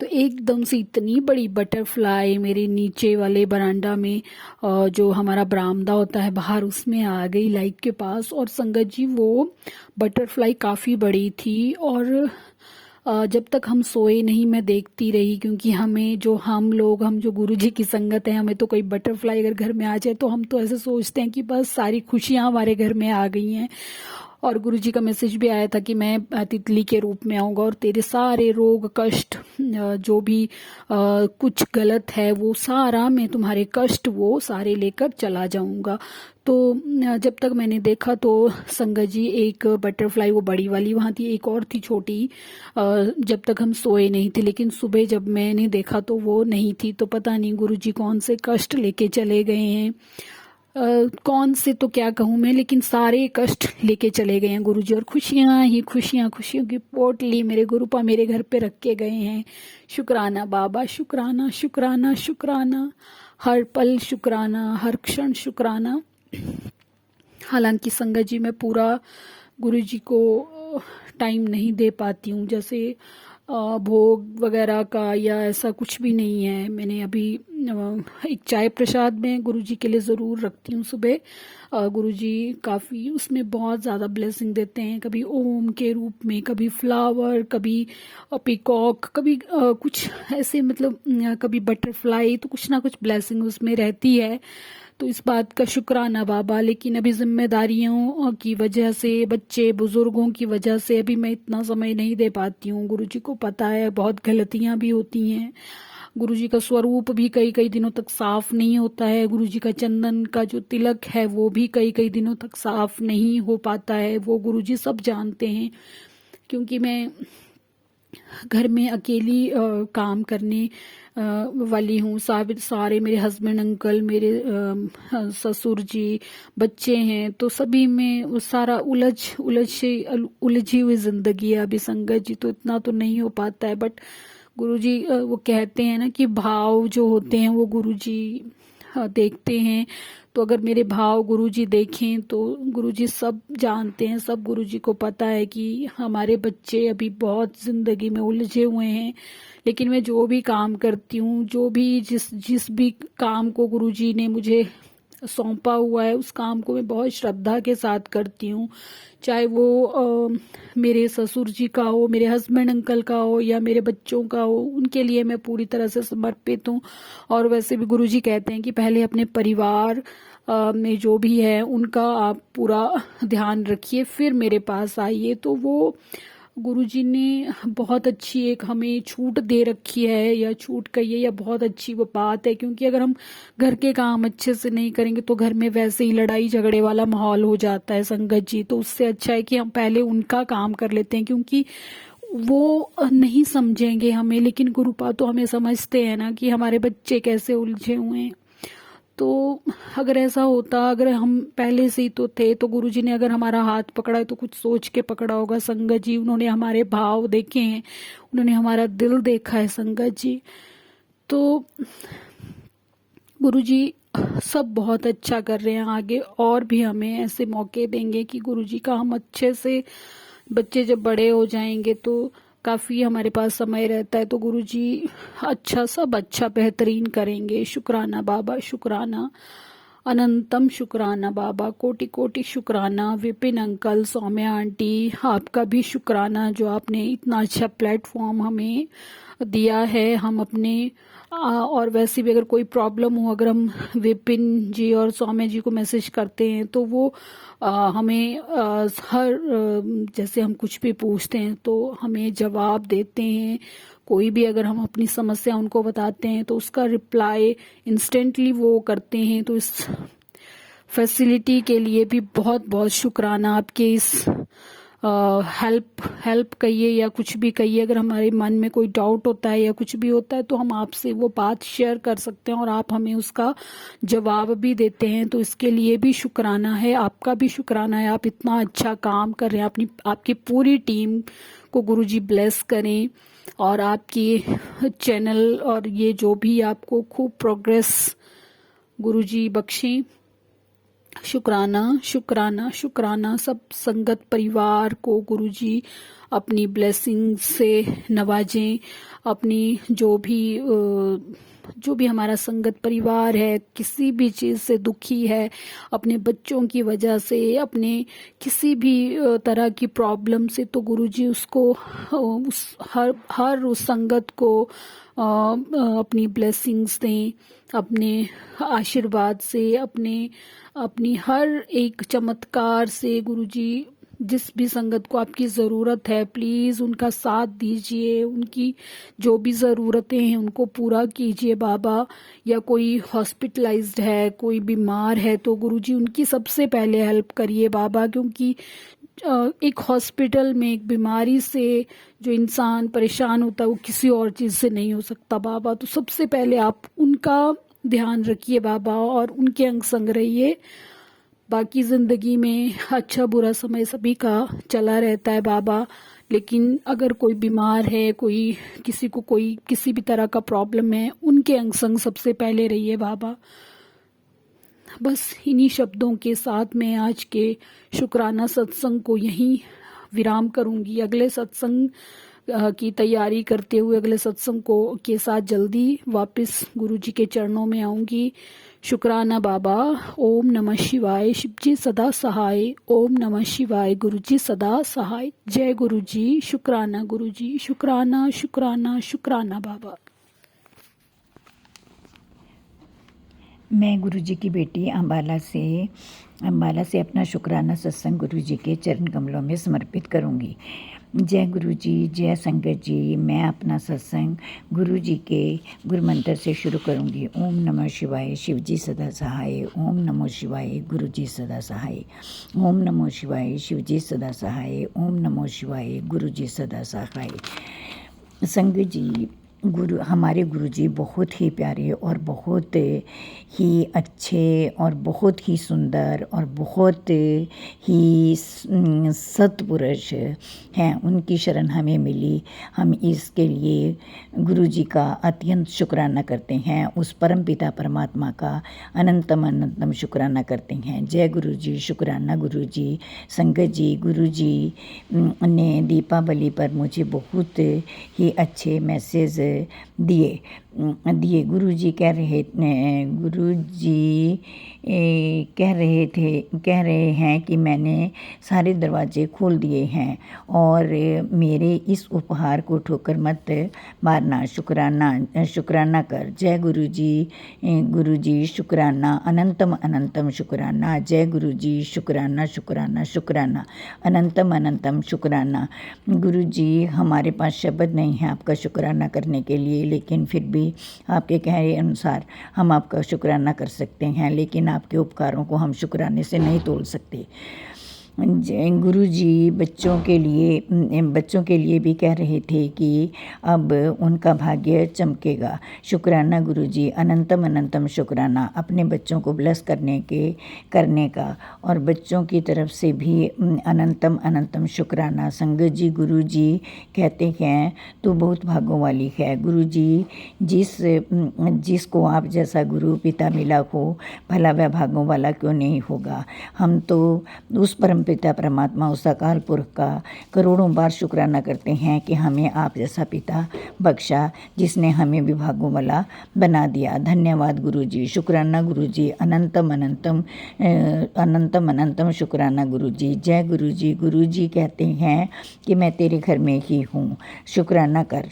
तो एकदम से इतनी बड़ी बटरफ्लाई मेरे नीचे वाले बरांडा में, जो हमारा बरामदा होता है बाहर, उसमें आ गई लाइट के पास। और संगत जी वो बटरफ्लाई काफ़ी बड़ी थी, और जब तक हम सोए नहीं मैं देखती रही, क्योंकि हम जो गुरु जी की संगत है, हमें तो कोई बटरफ्लाई अगर घर में आ जाए तो हम तो ऐसे सोचते हैं कि बस सारी खुशियां हमारे घर में आ गई हैं। और गुरु जी का मैसेज भी आया था कि मैं तितली के रूप में आऊँगा और तेरे सारे रोग कष्ट, जो भी कुछ गलत है वो सारा, मैं तुम्हारे कष्ट वो सारे लेकर चला जाऊँगा। तो जब तक मैंने देखा तो संगत जी एक बटरफ्लाई वो बड़ी वाली वहाँ थी, एक और थी छोटी, जब तक हम सोए नहीं थे। लेकिन सुबह जब मैंने देखा तो वो नहीं थी। तो पता नहीं गुरु जी कौन से कष्ट लेके चले गए हैं, कौन से तो क्या कहूँ मैं, लेकिन सारे कष्ट लेके चले गए हैं गुरुजी, और खुशियाँ ही खुशियाँ, खुशियों की पोटली मेरे गुरुपा मेरे घर पे रख के गए हैं। शुक्राना बाबा, शुक्राना शुक्राना शुक्राना, हर पल शुक्राना, हर क्षण शुक्राना। हालांकि संगत जी मैं पूरा गुरुजी को टाइम नहीं दे पाती हूँ, जैसे भोग वगैरह का या ऐसा कुछ भी नहीं है। मैंने अभी एक चाय प्रसाद में गुरुजी के लिए ज़रूर रखती हूँ सुबह। गुरुजी काफ़ी उसमें बहुत ज़्यादा ब्लेसिंग देते हैं, कभी ओम के रूप में, कभी फ्लावर, कभी पीकॉक, कभी कुछ ऐसे, मतलब कभी बटरफ्लाई, तो कुछ ना कुछ ब्लेसिंग उसमें रहती है। तो इस बात का शुक्राना बाबा। लेकिन अभी जिम्मेदारियों की वजह से, बच्चे बुजुर्गों की वजह से अभी मैं इतना समय नहीं दे पाती हूँ। गुरुजी को पता है बहुत गलतियाँ भी होती हैं, गुरुजी का स्वरूप भी कई कई दिनों तक साफ नहीं होता है, गुरुजी का चंदन का जो तिलक है वो भी कई कई दिनों तक साफ नहीं हो पाता है, वो गुरुजी सब जानते हैं। क्योंकि मैं घर में अकेली काम करने वाली हूँ, सारे मेरे हस्बैंड अंकल, मेरे ससुर जी, बच्चे हैं, तो सभी में वो सारा उलझी हुई जिंदगी है अभी संगत जी, तो इतना तो नहीं हो पाता है। बट गुरुजी वो कहते हैं ना कि भाव जो होते हैं वो गुरुजी देखते हैं। तो अगर मेरे भाव गुरुजी देखें तो गुरुजी सब जानते हैं, सब गुरुजी को पता है कि हमारे बच्चे अभी बहुत जिंदगी में उलझे हुए हैं। लेकिन मैं जो भी काम करती हूँ, जो भी जिस भी काम को गुरुजी ने मुझे सौंपा हुआ है, उस काम को मैं बहुत श्रद्धा के साथ करती हूँ। चाहे वो मेरे ससुर जी का हो, मेरे हस्बैंड अंकल का हो, या मेरे बच्चों का हो, उनके लिए मैं पूरी तरह से समर्पित हूँ। और वैसे भी गुरुजी कहते हैं कि पहले अपने परिवार में जो भी है उनका आप पूरा ध्यान रखिए, फिर मेरे पास आइए। तो वो गुरुजी ने बहुत अच्छी एक हमें छूट दे रखी है, या छूट कहिए या बहुत अच्छी वो बात है। क्योंकि अगर हम घर के काम अच्छे से नहीं करेंगे तो घर में वैसे ही लड़ाई झगड़े वाला माहौल हो जाता है संगत जी। तो उससे अच्छा है कि हम पहले उनका काम कर लेते हैं, क्योंकि वो नहीं समझेंगे हमें, लेकिन गुरुपा तो हमें समझते हैं ना कि हमारे बच्चे कैसे उलझे हुए हैं। तो अगर ऐसा होता, अगर हम पहले से ही तो थे, तो गुरुजी ने अगर हमारा हाथ पकड़ा है तो कुछ सोच के पकड़ा होगा संगत जी। उन्होंने हमारे भाव देखे हैं, उन्होंने हमारा दिल देखा है संगत जी। तो गुरुजी सब बहुत अच्छा कर रहे हैं, आगे और भी हमें ऐसे मौके देंगे कि गुरुजी का हम अच्छे से, बच्चे जब बड़े हो जाएंगे तो काफ़ी हमारे पास समय रहता है, तो गुरुजी अच्छा, सब अच्छा बेहतरीन करेंगे। शुक्राना बाबा, शुक्राना, अनंतम शुक्राना बाबा, कोटि कोटि शुक्राना। विपिन अंकल, सौम्या आंटी, आपका भी शुक्राना जो आपने इतना अच्छा प्लेटफॉर्म हमें दिया है। हम अपने और वैसे भी अगर कोई प्रॉब्लम हो, अगर हम विपिन जी और सौम्या जी को मैसेज करते हैं तो वो हमें जैसे हम कुछ भी पूछते हैं तो हमें जवाब देते हैं। कोई भी अगर हम अपनी समस्या उनको बताते हैं तो उसका रिप्लाई इंस्टेंटली वो करते हैं। तो इस फैसिलिटी के लिए भी बहुत बहुत शुक्राना। आपके इस हेल्प कहिए या कुछ भी कहिए, अगर हमारे मन में कोई डाउट होता है या कुछ भी होता है तो हम आपसे वो बात शेयर कर सकते हैं और आप हमें उसका जवाब भी देते हैं। तो इसके लिए भी शुक्राना है, आपका भी शुक्राना है। आप इतना अच्छा काम कर रहे हैं, आपकी पूरी टीम को गुरुजी ब्लेस करें, और आपकी चैनल और ये जो भी आपको खूब प्रोग्रेस गुरुजी बख्शें। शुक्राना शुक्राना शुक्राना। सब संगत परिवार को गुरुजी अपनी ब्लेसिंग से नवाजें। अपनी जो भी हमारा संगत परिवार है, किसी भी चीज़ से दुखी है, अपने बच्चों की वजह से, अपने किसी भी तरह की प्रॉब्लम से, तो गुरुजी उसको हर उस संगत को अपनी ब्लेसिंग्स दें, अपने आशीर्वाद से, अपनी हर एक चमत्कार से। गुरुजी जिस भी संगत को आपकी ज़रूरत है, प्लीज़ उनका साथ दीजिए, उनकी जो भी ज़रूरतें हैं उनको पूरा कीजिए बाबा। या कोई हॉस्पिटलाइज्ड है, कोई बीमार है, तो गुरुजी उनकी सबसे पहले हेल्प करिए बाबा, क्योंकि एक हॉस्पिटल में एक बीमारी से जो इंसान परेशान होता है वो किसी और चीज़ से नहीं हो सकता बाबा। तो सबसे पहले आप उनका ध्यान रखिए बाबा और उनके अंग संग रहिए। बाकी ज़िंदगी में अच्छा बुरा समय सभी का चला रहता है बाबा, लेकिन अगर कोई बीमार है, कोई किसी भी तरह का प्रॉब्लम है, उनके अंग संग सबसे पहले रहिए बाबा। बस इन्हीं शब्दों के साथ मैं आज के शुक्राना सत्संग को यहीं विराम करूंगी। अगले सत्संग की तैयारी करते हुए अगले सत्संग के साथ जल्दी वापस गुरुजी के चरणों में आऊंगी। शुक्राना बाबा। ओम नमः शिवाय। शिवजी सदा सहाय। ओम नमः शिवाय। गुरुजी सदा सहाय। जय गुरुजी। शुक्राना गुरुजी। शुक्राना शुक्राना शुक्राना बाबा। मैं गुरुजी की बेटी अंबाला से अपना शुक्राना सत्संग गुरुजी के चरण कमलों में समर्पित करूंगी। जय गुरुजी, जय संगत जी। मैं अपना सत्संग गुरुजी के गुरु मंत्र से शुरू करूंगी। ओम नमः शिवाय। शिवजी सदा सहाय। ओम नमः शिवाय। गुरुजी सदा सहाय। ओम नमः शिवाय। शिवजी सदा सहाय। ओम नमः शिवाय। गुरुजी सदा सहाय। संगत जी, हमारे गुरुजी बहुत ही प्यारे और बहुत ही अच्छे और बहुत ही सुंदर और बहुत ही सत्पुरुष हैं। उनकी शरण हमें मिली। हम इसके लिए गुरुजी का अत्यंत शुक्राना करते हैं। उस परम पिता परमात्मा का अनंतम शुक्राना करते हैं। जय गुरुजी। शुक्राना गुरुजी। संगत जी, गुरुजी ने दीपावली पर मुझे बहुत ही अच्छे मैसेज दिए। गुरुजी कह रहे हैं कि मैंने सारे दरवाजे खोल दिए हैं और मेरे इस उपहार को ठोकर मत मारना। शुक्राना कर। जय गुरुजी। शुक्राना। अनंतम शुक्राना। जय गुरुजी। शुक्राना शुक्राना शुक्राना। अनंतम शुक्राना। गुरुजी, हमारे पास शब्द नहीं है आपका शुक्राना करने के लिए, लेकिन फिर भी आपके कहने अनुसार हम आपका शुक्राना कर सकते हैं, लेकिन आपके उपकारों को हम शुक्राने से नहीं तोल सकते। गुरुजी बच्चों के लिए भी कह रहे थे कि अब उनका भाग्य चमकेगा। शुक्राना गुरुजी। अनंतम शुक्राना अपने बच्चों को ब्लेस करने का और बच्चों की तरफ से भी अनंतम शुक्राना। संगत जी, गुरुजी कहते हैं तो बहुत भागों वाली है। गुरुजी जिसको आप जैसा गुरु पिता मिला हो, भला वह भागों वाला क्यों नहीं होगा। हम तो उस परम पिता परमात्मा, उस अकाल पुरख का करोड़ों बार शुक्राना करते हैं कि हमें आप जैसा पिता बख्शा, जिसने हमें विभागों वाला बना दिया। धन्यवाद गुरुजी। शुक्राना गुरुजी। अनंतम शुक्राना गुरुजी। जय गुरुजी। गुरुजी कहते हैं कि मैं तेरे घर में ही हूँ। शुक्राना कर।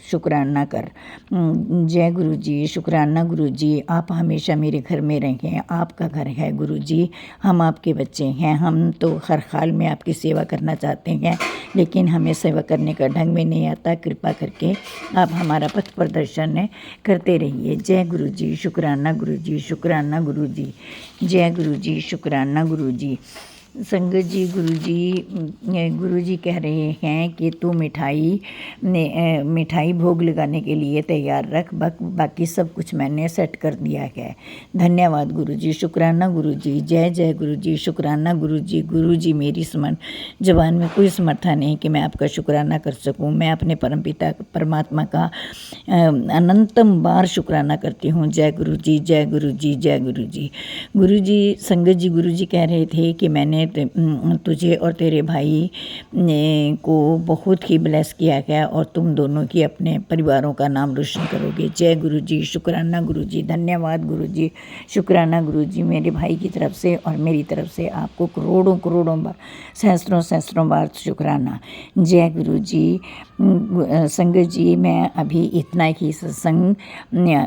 जय गुरुजी। शुक्राना गुरुजी। आप हमेशा मेरे घर में रहें। आपका घर है गुरुजी, हम आपके बच्चे हैं। हम तो हर हाल में आपकी सेवा करना चाहते हैं, लेकिन हमें सेवा करने का ढंग में नहीं आता। कृपा करके आप हमारा पथ प्रदर्शन करते रहिए। जय गुरुजी। शुक्राना गुरुजी। शुक्राना गुरुजी। जय गुरुजी। शुक्राना गुरुजी। संगत जी, गुरु जी कह रहे हैं कि तू मिठाई भोग लगाने के लिए तैयार रख, बाकी सब कुछ मैंने सेट कर दिया है। धन्यवाद गुरु जी, शुक्राना गुरु जी, जय जय गुरु जी, शुक्राना गुरु जी। गुरु जी, मेरी जबान में कोई समर्था नहीं कि मैं आपका शुक्राना कर सकूं। मैं अपने परमपिता परमात्मा का अनंतम बार शुक्राना करती हूँ। जय गुरु जी, जय गुरु जी, जय गुरु जी। गुरु जी, संगत जी, गुरु जी कह रहे थे कि मैंने तुझे और तेरे भाई को बहुत ही ब्लेस किया गया और तुम दोनों की अपने परिवारों का नाम रोशन करोगे। जय गुरु जी, शुक्राना गुरु जी, धन्यवाद गुरु जी, शुक्राना गुरु जी। मेरे भाई की तरफ से और मेरी तरफ से आपको करोड़ों करोड़ों बार, सहस्त्रों सहस्त्रों बार शुक्राना। जय गुरु जी। संगत जी, मैं अभी इतना ही सत्संग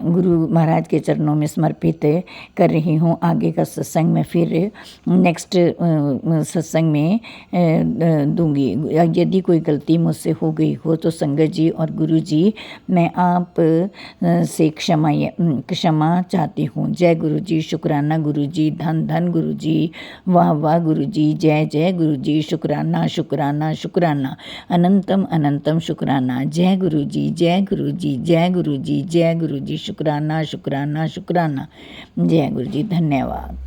गुरु महाराज के चरणों में समर्पित कर रही हूँ। आगे का सत्संग मैं फिर नेक्स्ट सत्संग में दूंगी। यदि कोई गलती मुझसे हो गई हो तो संगत जी और गुरु जी, मैं आप से क्षमा चाहती हूँ। जय गुरु जी, शुक्राना गुरु जी, धन धन गुरु जी, वाह वाह गुरु जी, जय जय गुरु जी, शुक्राना शुक्राना शुक्राना, अनंतम अनंतम शुक्राना। जय गुरु जी, जय गुरु जी, जय गुरु जी, जय गुरु जी, शुक्राना शुक्राना शुक्राना। जय गुरु जी, धन्यवाद।